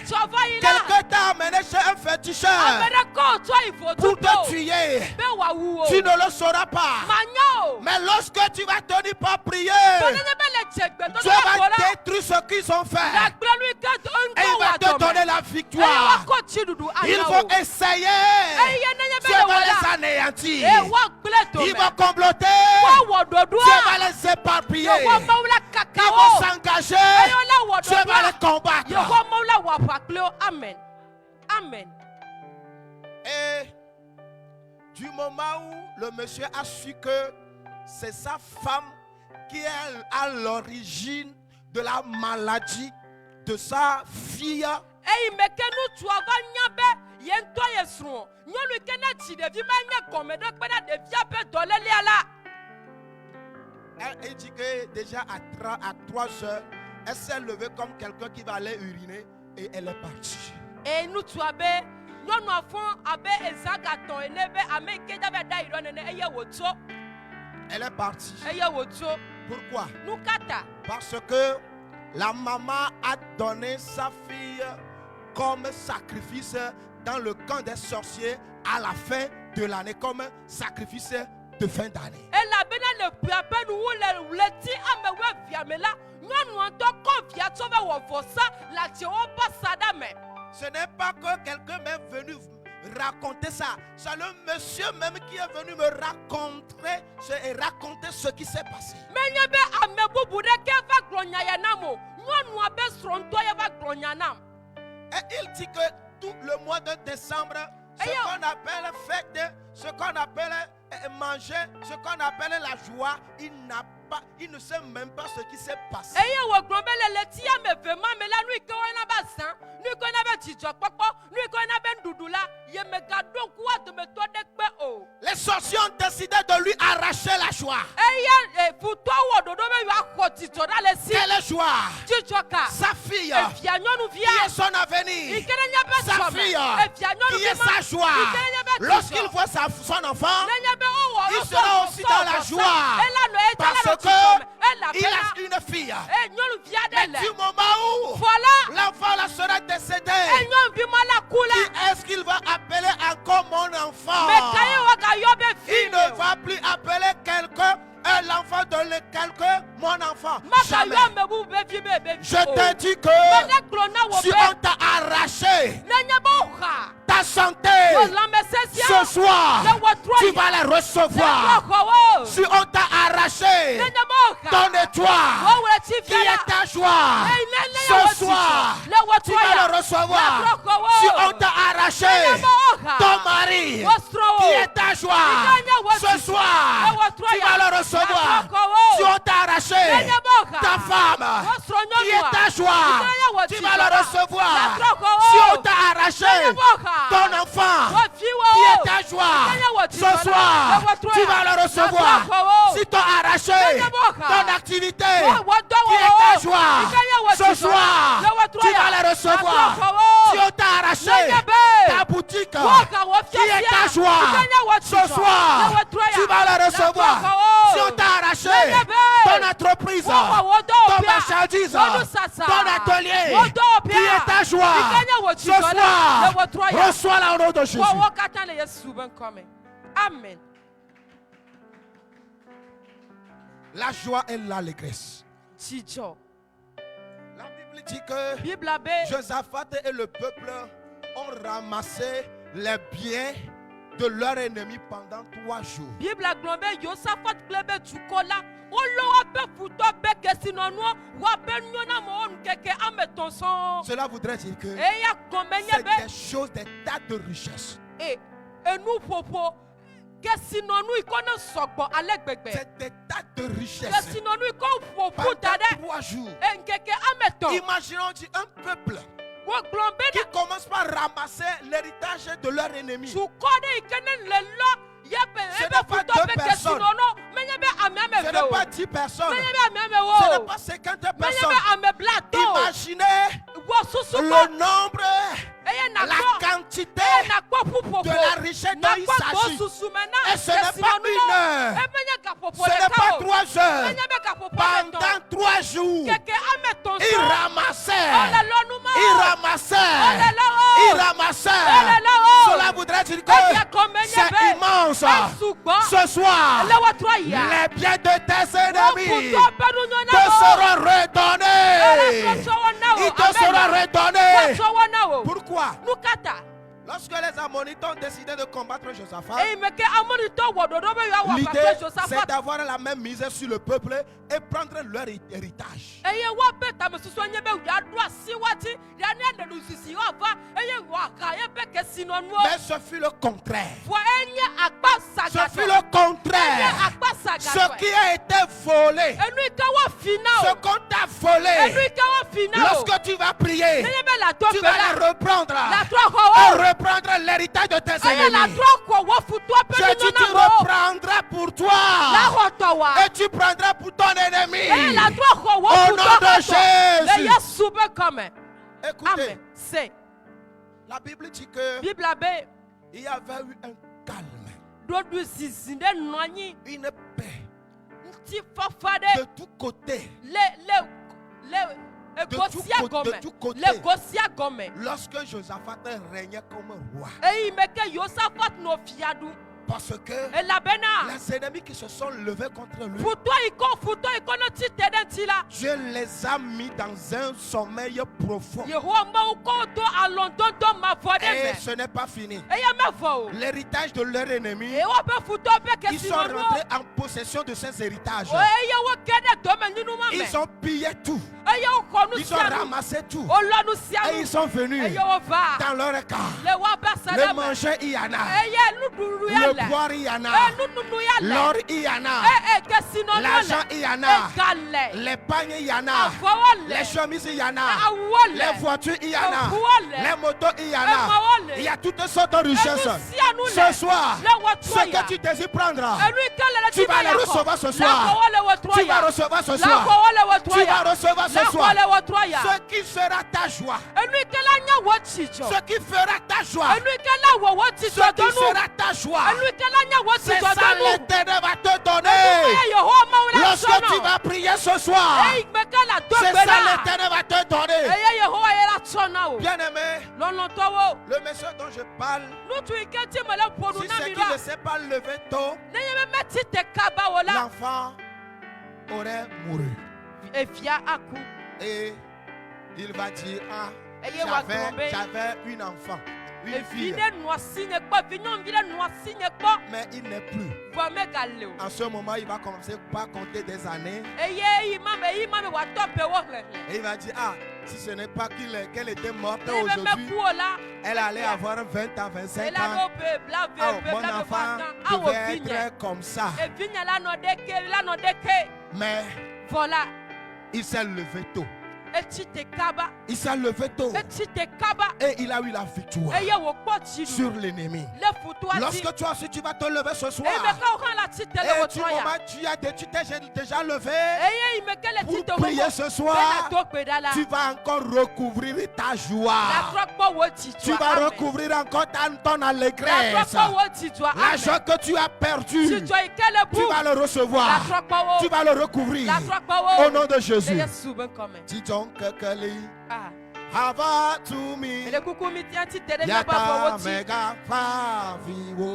quelqu'un t'a amené chez un féticheur pour te tuer. Tu ne le sauras pas. Mais lorsque tu vas tenir pas prier, Dieu va détruire ce qu'ils ont fait. Et il va te donner la victoire. Ils vont essayer. Dieu va les anéantir. Ils vont comploter. Dieu va les éparpiller. Ils vont s'engager. Dieu va les combattre. Amen. Amen. Et du moment où le monsieur a su que c'est sa femme qui est à l'origine de la maladie de sa fille, elle dit que déjà à 3 heures, elle s'est levée comme quelqu'un qui va aller uriner et elle est partie. Et nous elle est partie. Pourquoi? Parce que la maman a donné sa fille comme sacrifice dans le camp des sorciers à la fin de l'année, comme sacrifice de fin d'année. Ce n'est pas que quelqu'un m'est venu raconter ça. C'est le monsieur même qui est venu me raconter ce qui s'est passé. Et il dit que tout le mois de décembre, ce qu'on appelle fête, ce qu'on appelle manger, ce qu'on appelle la joie, il ne sait même pas ce qui s'est passé. Les sorciers ont décidé de lui arracher la joie. Quelle joie? Sa fille qui est son avenir. Sa fille qui est sa joie. Lorsqu'il voit son enfant, il sera aussi dans la joie. Parce qu'il a une fille. Mais du moment où l'enfant sera décédé, qui est-ce qu'il va appeler encore mon enfant? Il ne va plus appeler quelqu'un l'enfant de quelqu'un, mon enfant. Jamais. Je te dis que si on t'a arraché ta santé, ce soir, tu vas la recevoir. Si on t'a arraché ton étoile, qui est ta joie, ce soir, tu vas le recevoir. Si on t'a arraché ton mari, qui est ta joie, ce soir, tu vas le recevoir. Si on t'a arraché Ta femme qui est ta joie, tu vas le recevoir. Si on t'a arraché ton enfant qui est ta joie, ce soir, tu vas le recevoir. Si tu as arraché ton activité qui est ta joie, ce soir, tu vas le recevoir. Si on t'a arraché ta boutique qui est ta joie, ce soir, tu vas le recevoir. Si on t'a arraché ton entreprise, ton marchandise, ton atelier qui est ta joie, ce soir, reçois-la au nom de Jésus. Amen. La joie et l'allégresse. La Bible dit que Josaphat et le peuple ont ramassé les biens de leur ennemi pendant 3 jours. Cela voudrait dire que c'est des choses, des tas de richesses. C'est des tas de richesses. Pendant 3 jours. Imaginons un peuple qui commence par ramasser l'héritage de leur ennemi. Ce n'est pas 2 personnes. Ce n'est pas 10 personnes. Ce n'est pas 50 personnes. Imaginez le nombre, la quantité de la richesse dont il s'agit. Et ce n'est pas 1 heure. Ce n'est pas 3 heures. Pendant 3 jours, il ramassait. Cela voudrait dire que c'est immense. Ce soir, les biens de tes ennemis te seront redonnés. Ils te seront redonnés. Pourquoi? Lorsque les Ammonites ont décidé de combattre Josaphat, l'idée c'est d'avoir la même mise sur le peuple et prendre leur héritage. Mais ce fut le contraire. Ce fut le contraire. Ce qui a été volé, ce qu'on t'a volé, lorsque tu vas prier, tu vas la reprendre. Reprendre l'héritage de tes ennemis. Je dis tu reprendras pour toi et tu prendras pour ton ennemi. Au nom de Jésus. Écoutez, la Bible dit que il y avait eu un calme, une paix de tous côtés. De tous côtés. Lorsque Josaphat régnait comme roi. Parce que les ennemis qui se sont levés contre lui, Dieu les a mis dans un sommeil profond. Et ce n'est pas fini. L'héritage de leur ennemi, ils sont rentrés en possession de ces héritages. Ils ont pillé tout. Ils ont ramassé tout. Et ils sont venus dans leur camp. Le manger, il y en a. Le boire, il y en a. L'or, il y en a. L'argent, il y en a. Les pagnes, il y en a. Les chemises, il y en a. Les voitures, il y en a. Les motos, il y en a. Il y a toutes sortes de richesses. Ce soir, ce que tu désires prendre, tu vas le recevoir ce soir. Tu vas recevoir ce soir. Tu vas recevoir ce soir. Ce qui sera ta joie. Ce qui fera ta joie. Ce qui sera ta joie. C'est ça l'Éternel va te donner. Lorsque tu vas prier ce soir, c'est ça l'Éternel va te donner. Bien aimé, le message dont je parle, si c'est qu'il ne sait pas lever tôt, l'enfant aurait mouru. Et il va dire, ah, j'avais une enfant, une fille, mais il n'est plus. En ce moment, il va commencer par compter des années. Et il va dire, ah, si ce n'est pas qu'elle était morte aujourd'hui, elle allait avoir 20 ans, 25 ans. Ah, mon enfant devait être comme ça. Mais Il s'est levé tôt. Il s'est levé tôt et il a eu la victoire sur l'ennemi. Lorsque toi aussi tu vas te lever ce soir et tu t'es déjà levé pour prier ce soir, tu vas encore recouvrir ta joie. Tu vas recouvrir encore ton allégresse. La joie que tu as perdue, tu vas le recevoir. Tu vas le recouvrir au nom de Jésus. Kekeli Hava to me Yata mega faviwo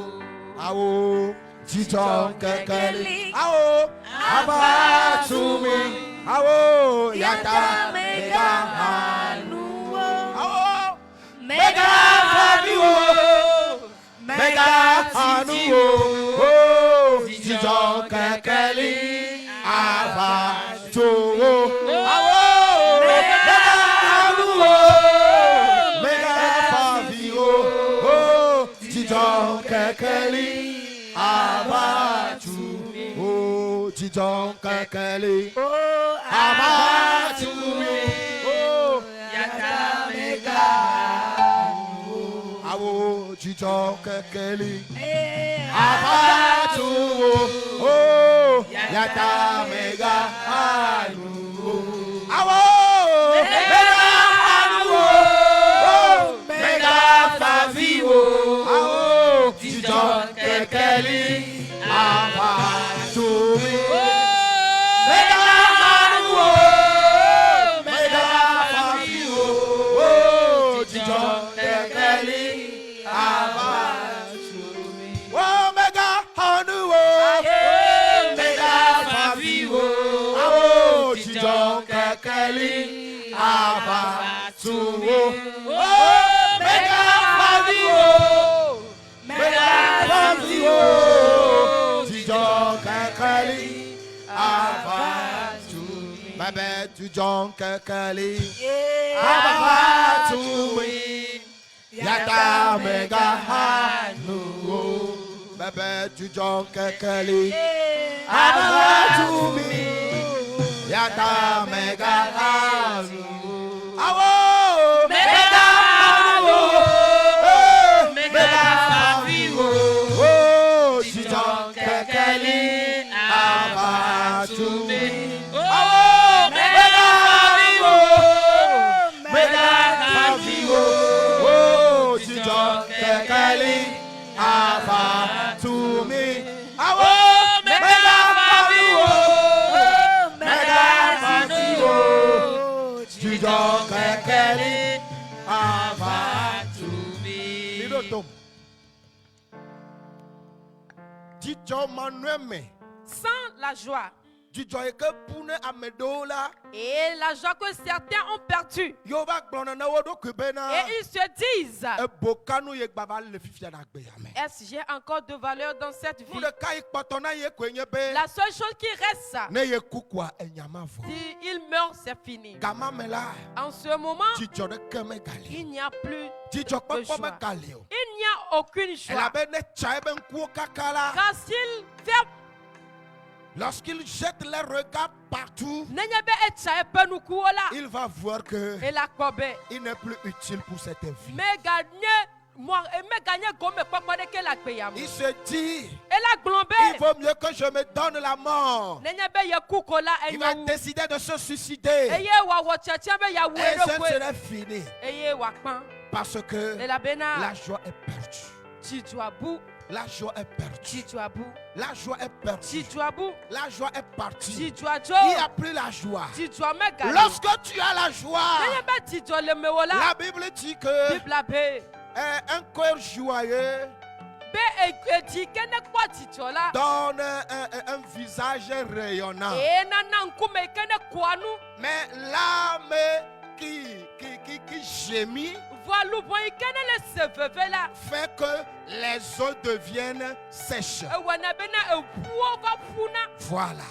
Awo Chiton Kekeli Awo Hava to me Awo Yata mega hanuwo Awo Mega faviwo Mega hanuwo Oh Chiton Kekeli Hava to Awo Kekeli Abatu Oh Titon Kekeli Abatu Oh Yata Mega Awo Titon Kekeli Abatu Oh Yata Mega Awo Mega Mega Faviwo Kekeli Abatu Mega Manuo Mega Faviwo Oh Titon Kekeli Abatu Oh Mega Hanuo Mega Faviwo Oh Titon Kekeli Abatu Oh Mega Faviwo Baba tu John Kekeli Abba to me Yata Mega Hanu Baba tu John Kekeli Abba to me Yata Mega Hanu Awo Mega Hanu Mega Faviwo Oh John Kekeli Abba to me Ava to me, awo mega faviwo, mega faviwo, Jijo Kekeli, Ava to me. Lidotom, Jijo Manueme. Sans la joie. Et la joie que certains ont perdu. Et ils se disent, est-ce que j'ai encore de valeur dans cette vie? La seule chose qui reste, si il meurt, c'est fini. En ce moment, il n'y a plus de joie. Il n'y a aucune joie. Car s'il fait lorsqu'il jette les regards partout, il va voir que il n'est plus utile pour cette vie. Il se dit, il vaut mieux que je me donne la mort. Il va décider de se suicider. Et ce serait fini. Parce que la joie est perdue. La joie est perdue. La joie est perdue. La joie est partie. Il n'y a plus la joie. Lorsque tu as la joie, la Bible dit que un cœur joyeux donne un visage rayonnant. Mais l'âme qui gémit fait que les eaux deviennent sèches. Voilà.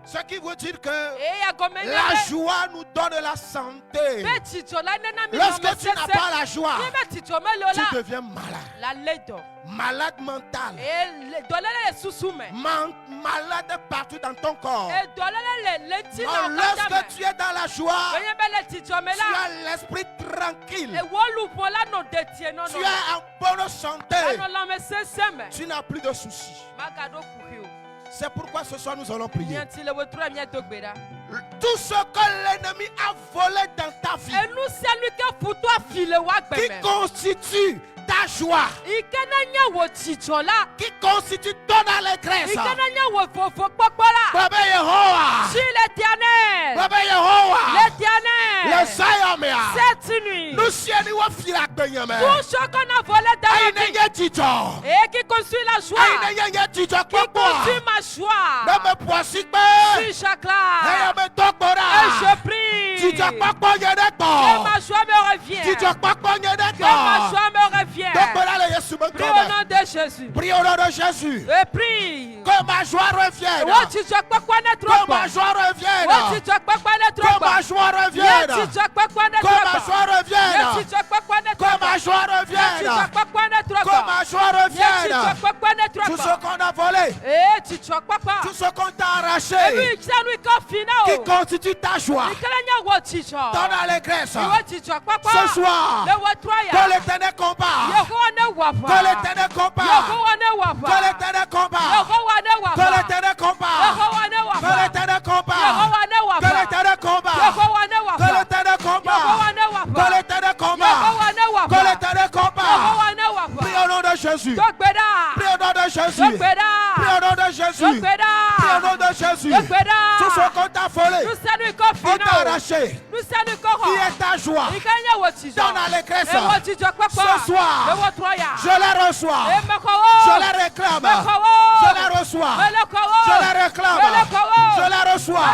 Ce qui veut dire que la joie nous donne la santé. Lorsque tu n'as pas la joie, tu deviens malade. La laideur. Malade mental. Malade partout dans ton corps. Lorsque tu es dans la joie, tu as l'esprit tranquille. Tu es en bonne santé. Tu n'as plus de soucis. C'est pourquoi ce soir nous allons prier. Tout ce que l'ennemi a volé dans ta vie, qui constitue ta joie, qui constitue ton allégresse, cette nuit, tout ce qu'on a volé dans la vie, et qui construit la joie, qui construit ma joie, je suis chacun, et je prie que ma joie me revienne, que ma joie me revienne. Prie au nom de Jésus. Prie au nom de Jésus. Et prie que ma joie revienne. Que ma joie revienne. Que ma joie revienne. Que ma joie revienne. Que ma joie revienne. Que ma joie revienne. Tout ce qu'on a volé, tout ce qu'on t'a arraché, qui constitue ta joie, ton allégresse, ce soir, que l'Éternel combat, que l'Éternel combat, que l'Éternel combat, que l'Éternel combat, que l'Éternel combat, que l'Éternel combat, que l'Éternel combat, que l'Éternel combat, que l'Éternel combat. Prie au nom de Jésus. Prie au nom de Jésus. Prie au nom de Jésus. Prie au nom de Jésus. Tout ce qu'on t'a volé, on t'a arraché, qui est ta joie, ton allégresse, ce soir, je la reçois, je la réclame, je la reçois, je la réclame, je la reçois,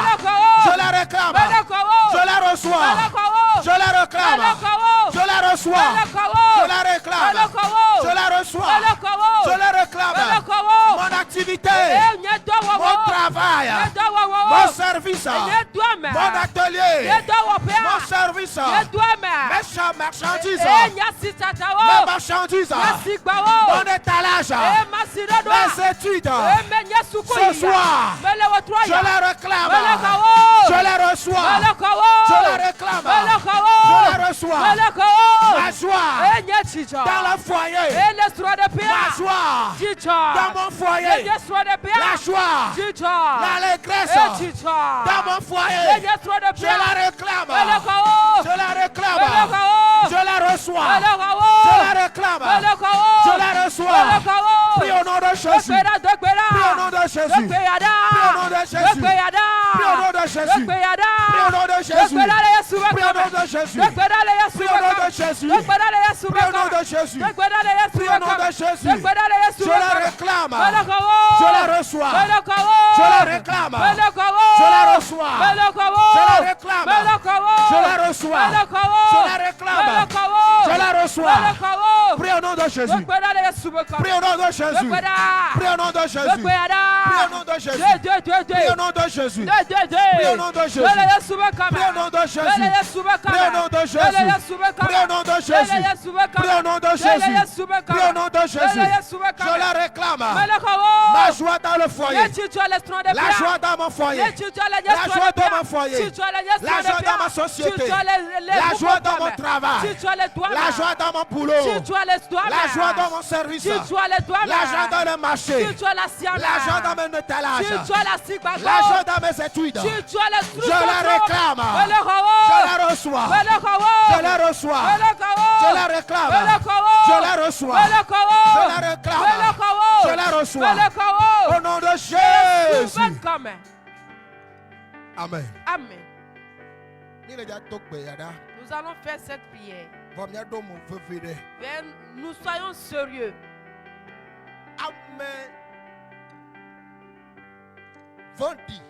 je la réclame, je la reçois, je la réclame, je la reçois, je la réclame, je la reçois, je la réclame. Mon activité, mon travail, mon service, mon atelier, mon service, mes marchandises, mes marchandises, mon étalage, mes études, ce soir, je la réclame, je la reçois, je la réclame, je la reçois, ma joie dans le foyer, ma joie dans mon foyer, la joie, l'allégresse dans mon foyer, je la réclame, je la réclame, je la reçois, je la réclame, je la reçois. Prie au nom de Jésus, prie au nom de Jésus, prie au nom de Jésus, prie au nom de Jésus, prie au nom de Jésus, prie au nom de Jésus, prie au nom de Jésus, prie au nom de Jésus, prie au nom de Jésus, je la réclame, je la reçois, je la réclame, je la reçois, je la réclame, je la reçois, je la réclame, je la reçois. Prie au nom de Jésus, prie au nom de Jésus, prie au nom de Jésus, prie au nom de Jésus, prie au nom de Jésus, prie au nom de Jésus, prie au nom de Jésus, prie au nom de Jésus, prie au nom de Jésus, prie au nom de Jésus, prie au nom de Jésus, je la réclame, ma joie dans le foyer, la joie dans mon foyer, la joie dans mon foyer, la joie dans ma société, la joie dans mon travail, la joie dans mon boulot, la joie dans mon service, la joie dans le marché, la joie dans mes étalages, la joie dans mes études, je la réclame, je la reçois, je la reçois, je la réclame, je la reçois, je la réclame, je la reçois, au nom de Jésus. Amen. Amen. Nous allons faire cette prière. Nous soyons sérieux. Amen. Vendi.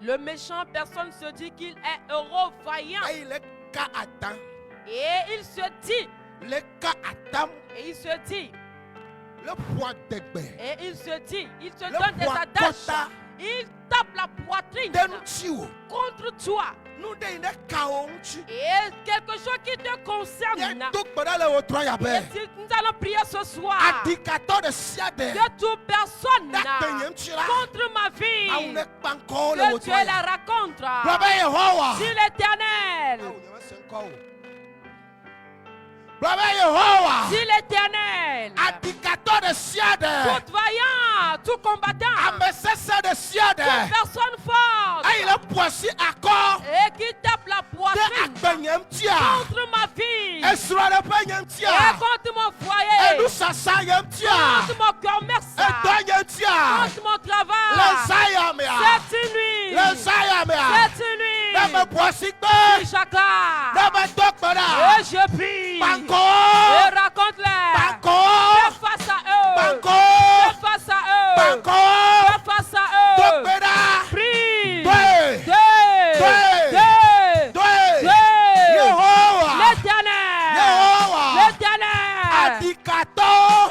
Le méchant personne se dit qu'il est heureux, vaillant. Et il se dit. Et il se dit. Le poids et il se dit, il se donne des attaches. Il tape la poitrine contre toi. Et quelque chose qui te concerne. Et nous allons prier ce soir. Que toute personne contre ma vie, que Dieu la raconte. Si l'Éternel. Si l'Éternel, tout vaillant, tout combattant, toute personne forte, et qui tape la poitrine contre ma vie, et contre mon foyer, contre mon commerce, contre mon travail, cette nuit, et je prie. Et raconte-les. Fais face à eux. Fais face à eux. Fais face à eux. Prie. L'Éternel.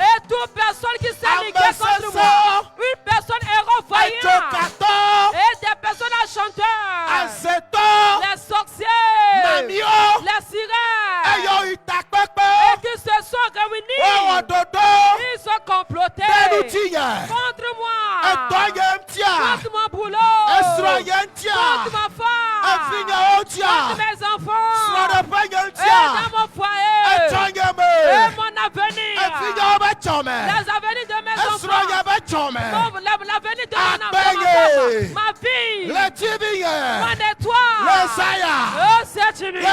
Et toute personne qui s'est liguée contre moi. Une personne héros vaillant. Et des personnes à chanteurs. Les sorciers. Les sirènes. Et qui se sont réunis. Ils sont complotés contre moi. Contre mon boulot. Contre ma femme. Contre mes enfants. Et dans mon foyer. Et mon avenir. Les avenirs de mes enfants. L'avenir de mon enfant. Ma vie. Mon étoile. C'est une nuit.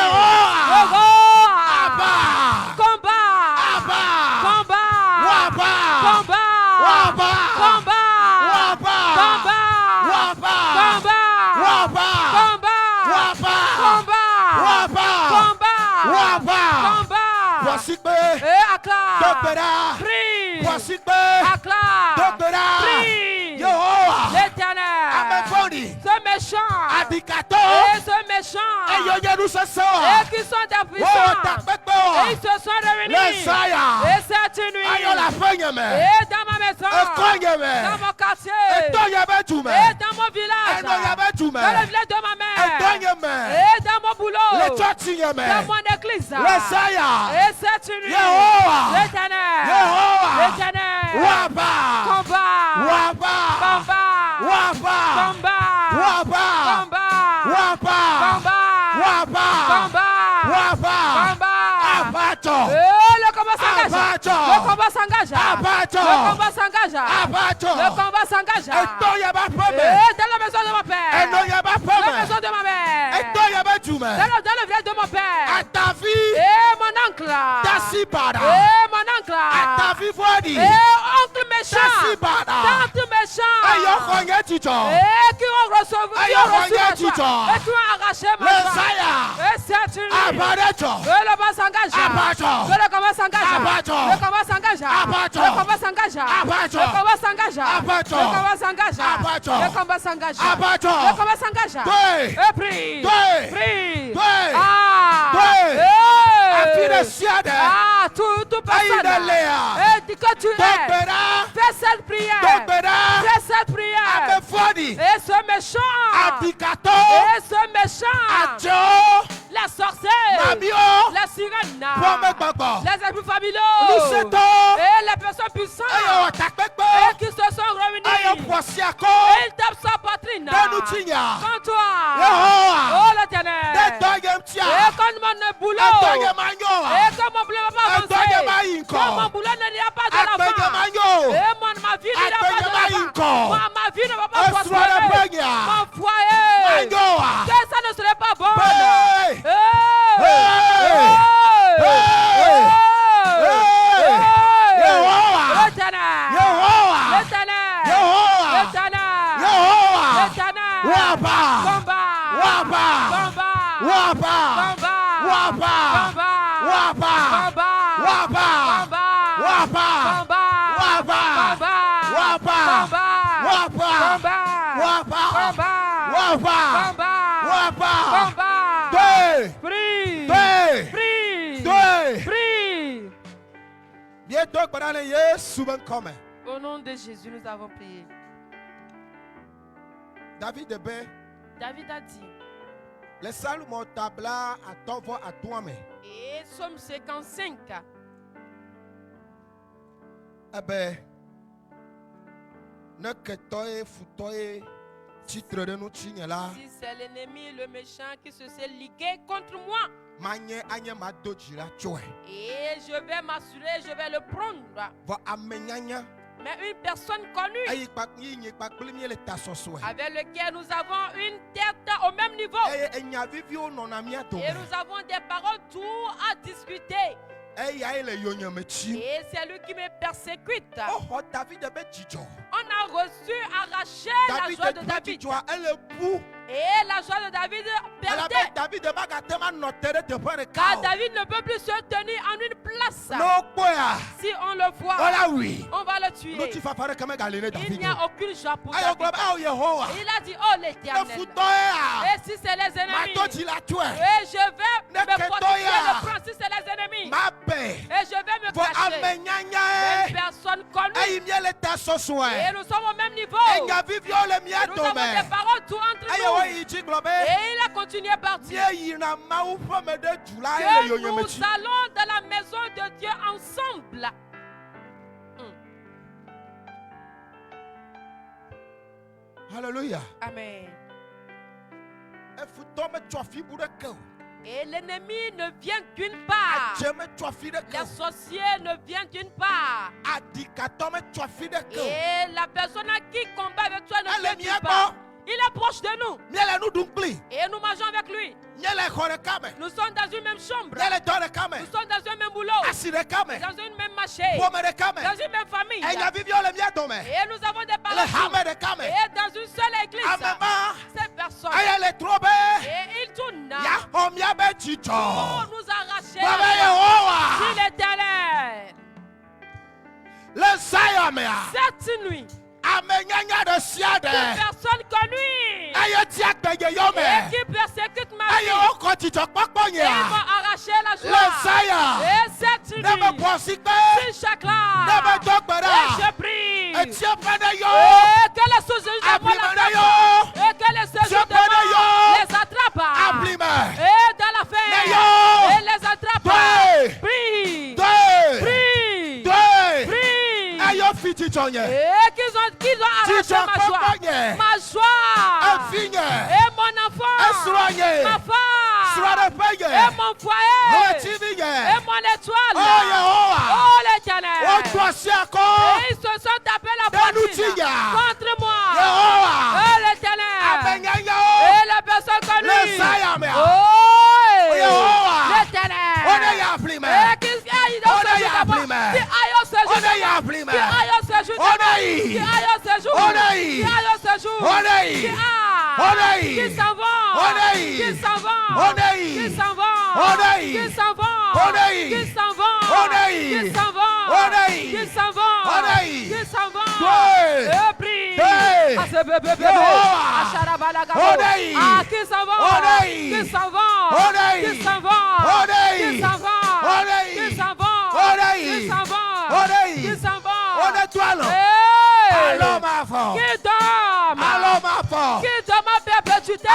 Ce méchant et ce méchant et qui sont des puissants et ils se sont réunis et cette nuit et dans ma maison, dans mon quartier et dans mon village, dans le village de ma mère et dans mon boulot, dans mon église et cette nuit l'Éternel le combat s'engage. Le combat s'engage. Et dans la maison de mon père. Dans la maison de ma mère. Dans le village de mon père. Et mon oncle. Et mon oncle. Et oncle méchant. Tante méchant. Et qui ont reçu ma joie. Et qui ont arraché ma joie. Et c'est une nuit. Le combat s'engage. Le combat s'engage. Le combat s'engage. Le combat s'engage. Le combat s'engage. Le combat s'engage. Le combat s'engage. Le combat s'engage. Et prie. Tout personne. Et dis que tu es. Fais cette prière. Fais cette prière. Et ce méchant. La sorcière. La sirène. Les esprits familiaux. Et les personnes puissantes. Et qui se sont réunis. Et ils tapent sa poitrine. Quand toi. Oh l'Éternel. Et quand mon boulot. Et quand mon boulot va pas avancer. Quand mon boulot n'ira pas de l'avant. Et ma vie n'ira pas de l'avant. Ma vie ne va pas prospérer. Mon foyer. Que ça ne serait pas bon. Au nom de Jésus, nous avons prié. David a dit. Le salut mon tabla à ton voix à toi-même. Et Somme 55. Eh ben, ne que toi foutoye titre de nous tigne là. Si c'est l'ennemi, le méchant qui se s'est ligué contre moi. Et je vais m'assurer, je vais le prendre. Mais une personne connue avec lequel nous avons une tête au même niveau. Et nous avons des paroles tout à discuter. Et c'est lui qui me persécute. On a reçu, arraché la joie de David. Et la joie de David perdait. Car David ne peut plus se tenir en une place. Si on le voit, on va le tuer. Il n'y a aucune joie pour David. Il a dit, oh l'Éternel. Et si c'est les ennemis, et je vais me protéger le prince. Si c'est les ennemis, et je vais me cacher. Une personne connue. Et nous sommes au même niveau. Et nous avons des paroles tout entre nous. Et il a continué par dire que nous allons dans la maison de Dieu ensemble. Alléluia. Amen. Et l'ennemi ne vient d'une part. Les sorciers ne viennent d'une part. Et la personne qui combat avec toi ne vient d'une part. Il est proche de nous. Et nous mangeons avec lui. Nous sommes dans une même chambre. Nous sommes dans un même boulot. Dans une même marché. Dans une même famille. Et nous avons des paroles. Et dans une seule église. Cette personne. Et il tourne. Pour nous arracher sur l'Éternel. Cette nuit. Une personne connue et qui persécute ma vie. Ils m'ont arraché la joie. Et cette nuit, si chaque là, et je prie. Et que les sous-juges de moi l'attrapent. Et que les sous-juges de moi les attrapent. Et dans la fin, et les attrapent. Prie. Prie. Et qu'ils ont arraché ma joie, et mon enfant, ma femme, et mon foyer, et mon étoile. Oh l'Éternel. Et ils se sont tapés la poitrine contre moi. Oh l'Éternel. Et la personne connue. Oh l'Éternel. Et qu'ils aillent dans ce jour d'abord. Qui aillent au séjour d'abord. Qui s'en vont. Qui donne ma perpétuité.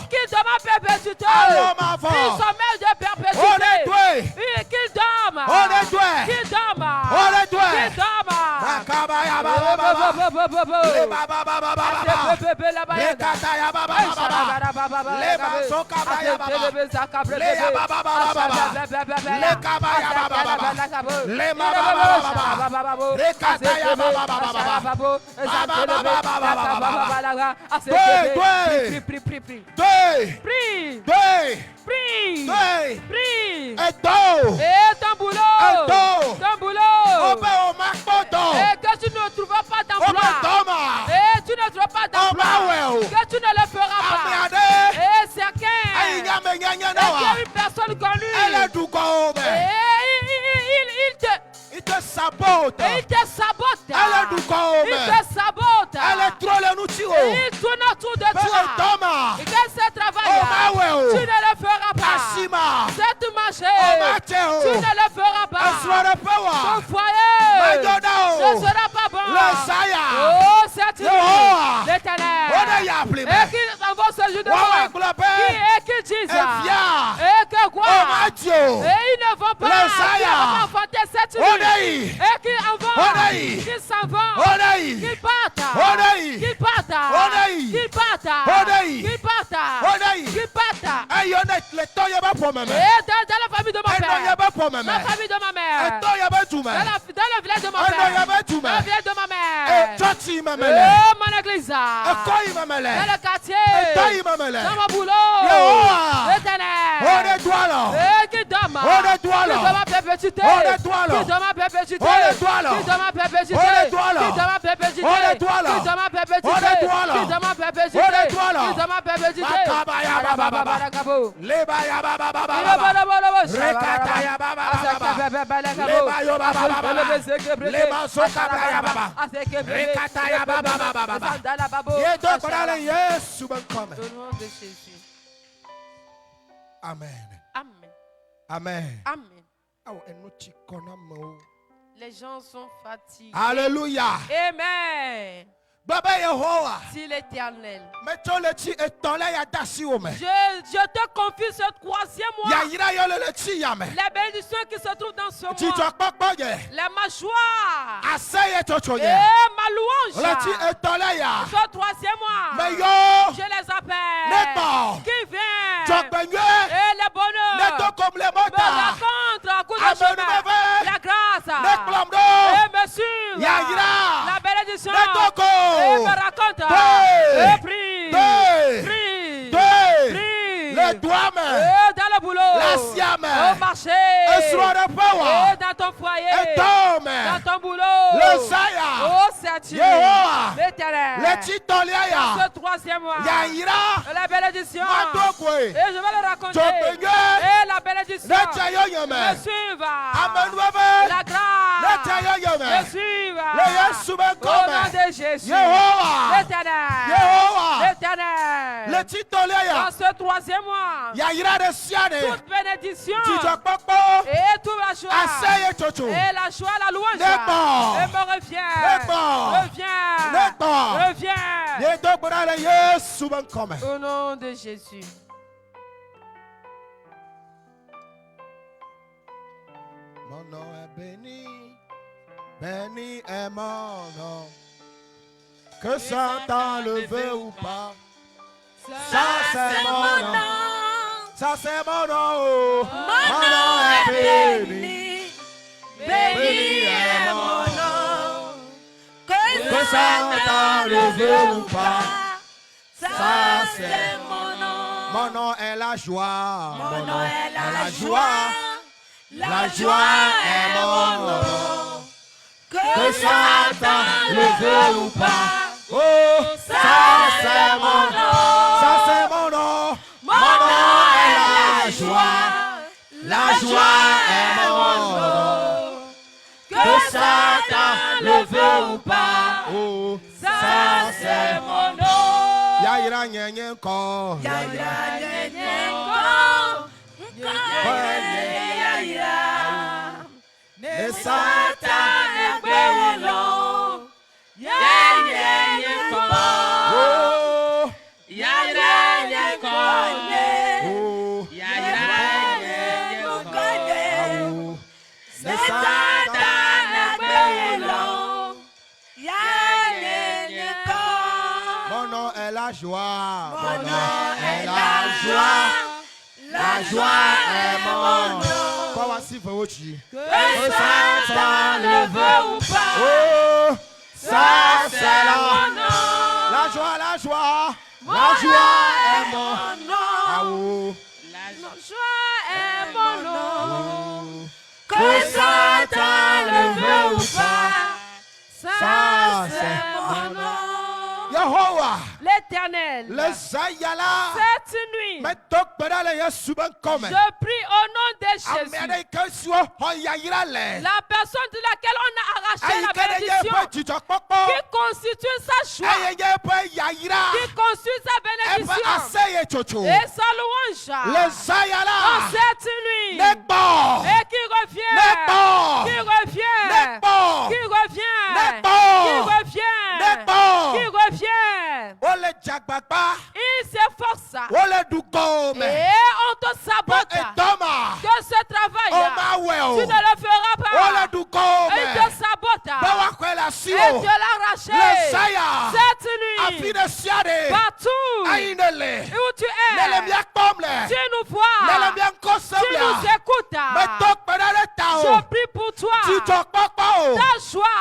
Qui donne ma perpétuité. Qui sommeil de perpétuité. Qui dorme. Qui dorme. Prie. Et ton boulot. Et que tu ne trouveras pas d'emploi. Et tu ne trouveras pas d'emploi. Que tu ne le feras pas. Et certains. Et il y a une personne connue. Il te sabote. Il te sabote. Il tourne autour de toi. Et que ce travail, tu ne le feras pas. Cette marché, tu ne le feras pas. Ton foyer ne sera pas bon. Oh, cette nuit, l'Éternel. Et qui vont se joindre devant. Qui disent. Et que quoi? Et ils ne vont pas enfanter cette nuit. Et qui en vont. Qui s'en vont. Qui partent. Qui partent. Qui partent. Qui partent. Qui partent. Et dans la famille de mon père. Dans la famille de ma mère. Dans le village de mon père. Dans le village de ma mère. Oh, mon église. Dans le quartier. Dans mon boulot. L'éternel. Qui donne ma perpétuité. Qui donne ma perpétuité. Qui donne ma perpétuité. Qui donne ma perpétuité. Qui donne ma perpétuité. Qui donne ma perpétuité. Qui donne ma perpétuité. Amen. Amen. Amen. Amen. Les gens sont fatigués. Alléluia. Amen. Si l'Éternel. Je te confie ce troisième mois. Les bénédictions qui se trouvent dans ce mois. Les mâchoires. Et ma louange. Ce troisième mois. Je les appelle. Qui vient. Et le bonheur. Me raconte à coup de chemin. La grâce. Et me suivre. La bénédiction. Et me raconte. Et prie. Prie. Le doigt dans le boulot. Au marché. Et dans ton foyer. Dans ton boulot. Au certifié. L'Éternel. Dans ce troisième mois. La bénédiction. Et je vais le raconter. Et la bénédiction. Me suivre. La grâce. Me suivre. Au nom de Jésus. L'Éternel. Dans ce troisième mois. Toute bénédiction. Et tout la joie. Et la joie, la louange. Et me revient. Reviens. Au nom de Jésus. Mon nom est béni. Béni est mon nom. Que Satan le veut ou pas. Ça c'est mon nom. Ça c'est mon nom. Mon nom est béni. Béni est mon nom. Que Satan le veut ou pas. Ça c'est mon nom. Mon nom est la joie. Mon nom est la joie. La joie est mon nom. Que Satan le veut ou pas. Oh, ça c'est mon nom. Ça c'est mon nom. Mon nom est la joie. La joie est mon nom. Que Satan le veut ou pas. Oh, ça c'est mon nom. Yaira nyenye ko. Yaira nyenye ko. Ne Satan ne bewolo. Yaira ko. Oh, yaira ko. Oh, yaira ko. Ne Satan ne bewolo. Yaira ko. Mon nom est la joie. Mon nom est la joie. La joie est mon nom. Que Satan le veut ou pas. Oh, ça c'est mon nom. La joie, la joie. La joie est mon nom. La joie est mon nom. Que Satan le veut ou pas. Ça c'est mon nom. L'Éternel. Cette nuit. Je prie au nom de Jésus. La personne de laquelle on a arraché la bénédiction. Qui constitue sa joie. Qui constitue sa bénédiction. Et sa louange. En cette nuit. Et qui revient. Qui revient. Qui revient. Qui revient. Qui revient. Il s'efforce. Et on te sabote. Que ce travail, tu ne le feras pas. Il te sabote. Et te l'arracher. Cette nuit, partout où tu es, tu nous vois, tu nous écoutes. Je prie pour toi. Ta joie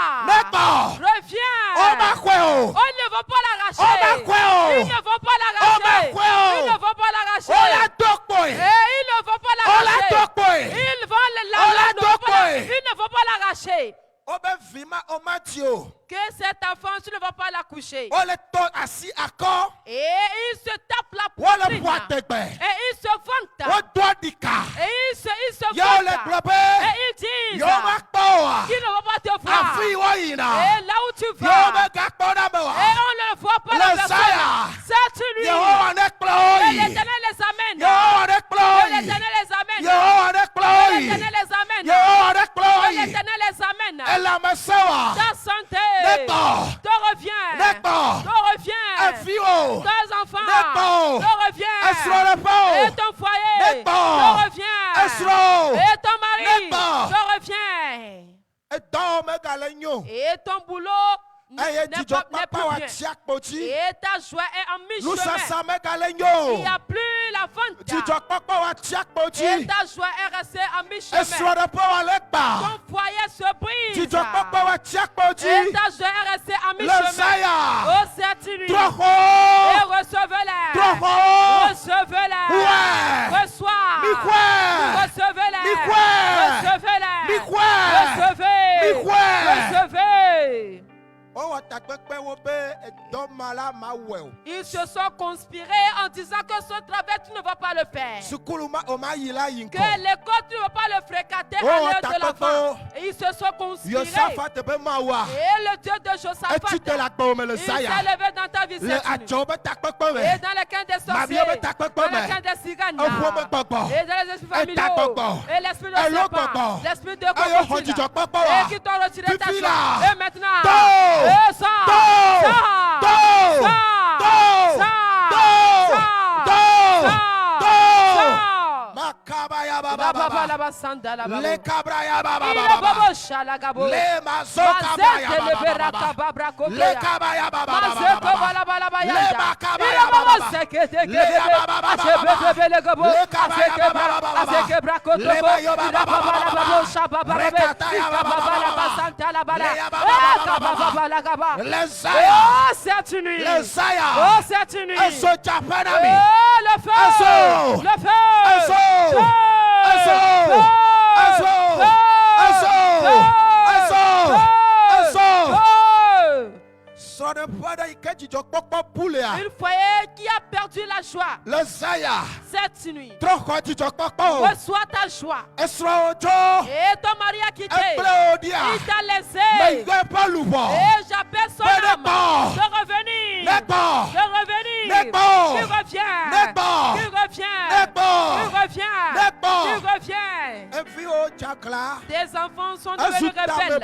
reviens. On ne va pas l'arracher. Ils ne vont pas l'arracher. Ils ne vont pas l'arracher. Et ils ne vont pas l'arracher. Ils ne vont pas l'arracher. Que cet enfant, tu ne vas pas l'accoucher. Et il se tape la poitrine. Et il se vante. Et il se vante. Et il dit qu'il ne va pas te voir. Et là où tu vas, et on ne voit pas la personne. Cette nuit, l'Éternel les amène. L'Éternel les amène. L'Éternel les amène. L'Éternel les amène. Ta santé. Te revient. Te revient. Tes enfants. Te revient. Et ton foyer. Te revient. Et ton mari. Te revient. Et ton boulot n'est plus bien. Et ta joie est en mi-chemin. Il n'y a plus la vente. Et ta joie est restée en mi-chemin. Ton foyer se brise. Et ta joie est restée en mi-chemin. Oh, cette nuit. Et recevez-les. Recevez-les. Reçois. Recevez-les. Recevez-les. Recevez. Ils se sont conspirés en disant que ce travail tu ne vas pas le faire. Que l'école tu ne vas pas le fréquenter à l'heure de l'enfant. Et ils se sont conspirés. Et le Dieu de Josaphat, il s'est levé dans ta vie cette nuit. Et dans le camp des sorciers, dans le camp des cigagnes, et dans les esprits familiaux, et l'esprit de serpent, l'esprit de crocodile, et qui t'ont retiré ta joie. Et maintenant, les cabraya baba les mazoka baba les cabaya baba les macabaya cette nuit, le une foyer qui a perdu la joie cette nuit reçois ta joie. Et ton mari a quitté, il t'a laissé, et j'appelle son âme de revenir, tu reviens. Tes enfants sont devenus rebelles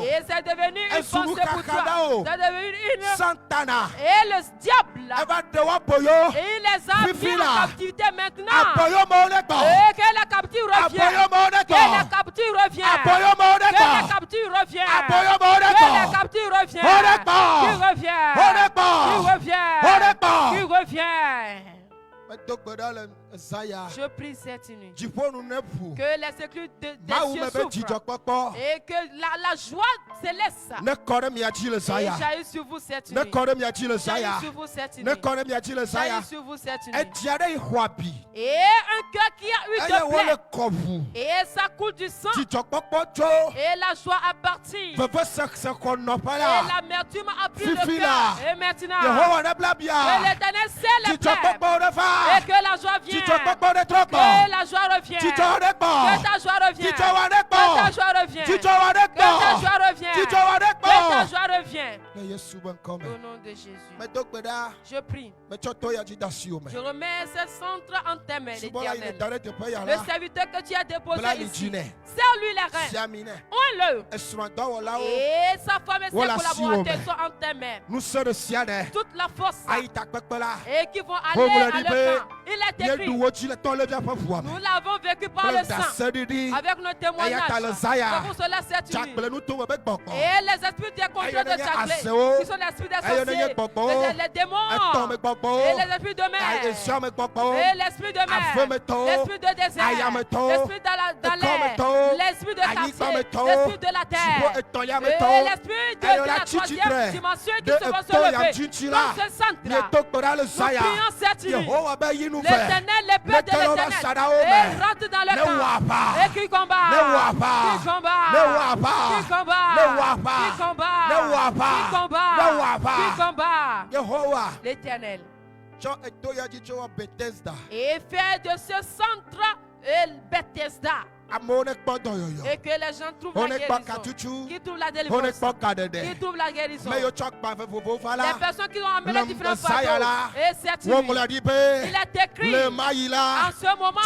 et c'est devenu une pensée pour toi, c'est devenu une Santana. Et le diable, et il les a mis en captivité maintenant. Et que la captive revient. Que la captive revient. Que la captive revient. Que la captive revient. Qui revient. Je prie cette nuit que les éclus des cieux s'ouvrent et que la joie céleste jaillit sur vous cette nuit. Jaillit sur vous cette nuit. Jaillit sur vous cette nuit. Et un cœur qui a eu de plaie et ça coule du sang et la joie a parti et l'amertume a pris le cœur. Et maintenant que l'Éternel sait les plaies et que la joie vient. Que la joie revient. Que ta joie revient. Que ta joie revient. Que ta joie revient. Que ta joie revient. Au nom de Jésus. Je prie. Je remets ce centre en tes mains, l'Éternel. Le serviteur que tu as déposé ici. Serre-lui les reins. Oins-le. Et sa femme et collaborateurs sont en tes mains. Toute la force et qui vont aller à leur camp. Il est écrit. Nous l'avons vécu par le sang. Avec nos témoignages. C'est pour cela cette nuit. Et les esprits des contrôles de Tchaklé, qui sont les esprits des sorciers, les démons, et les esprits de mer, et l'esprit de mer, l'esprit de désert, l'esprit dans l'air, l'esprit de quartier, l'esprit de la terre, et l'esprit de la troisième dimension qui se va se lever dans ce centre. Nous prions cette nuit. L'Éternel, l'épée de l'Éternel, et rentre dans le camp, et qui combat, qui combat, qui combat, l'Éternel. Et fait de ce centre Bethesda. Et que les gens trouvent la guérison, qui trouvent la délivrance, qui trouvent la guérison. Les personnes qui ont amené différents fardeaux. Et cette nuit, il est écrit en ce moment.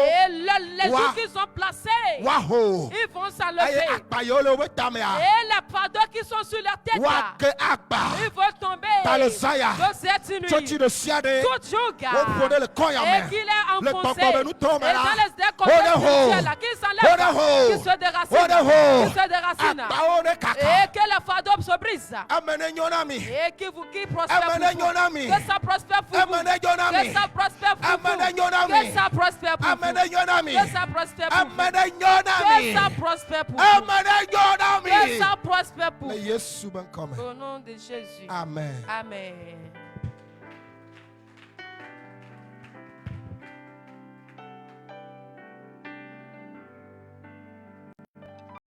Et les jours qui sont placés, ils vont s'enlever. Et les fardeaux qui sont sur leur tête, ils vont tomber. Donc cette nuit, tout jour, et qu'il est enfoncé. Et dans les qui se déracinent, et que le fardeau se brise, et qui prospère pour vous, que ça prospère pour vous, que ça prospère pour vous, que ça prospère pour vous, que ça prospère pour vous, que ça prospère pour vous, que ça prospère pour vous, au nom de Jésus. Amen.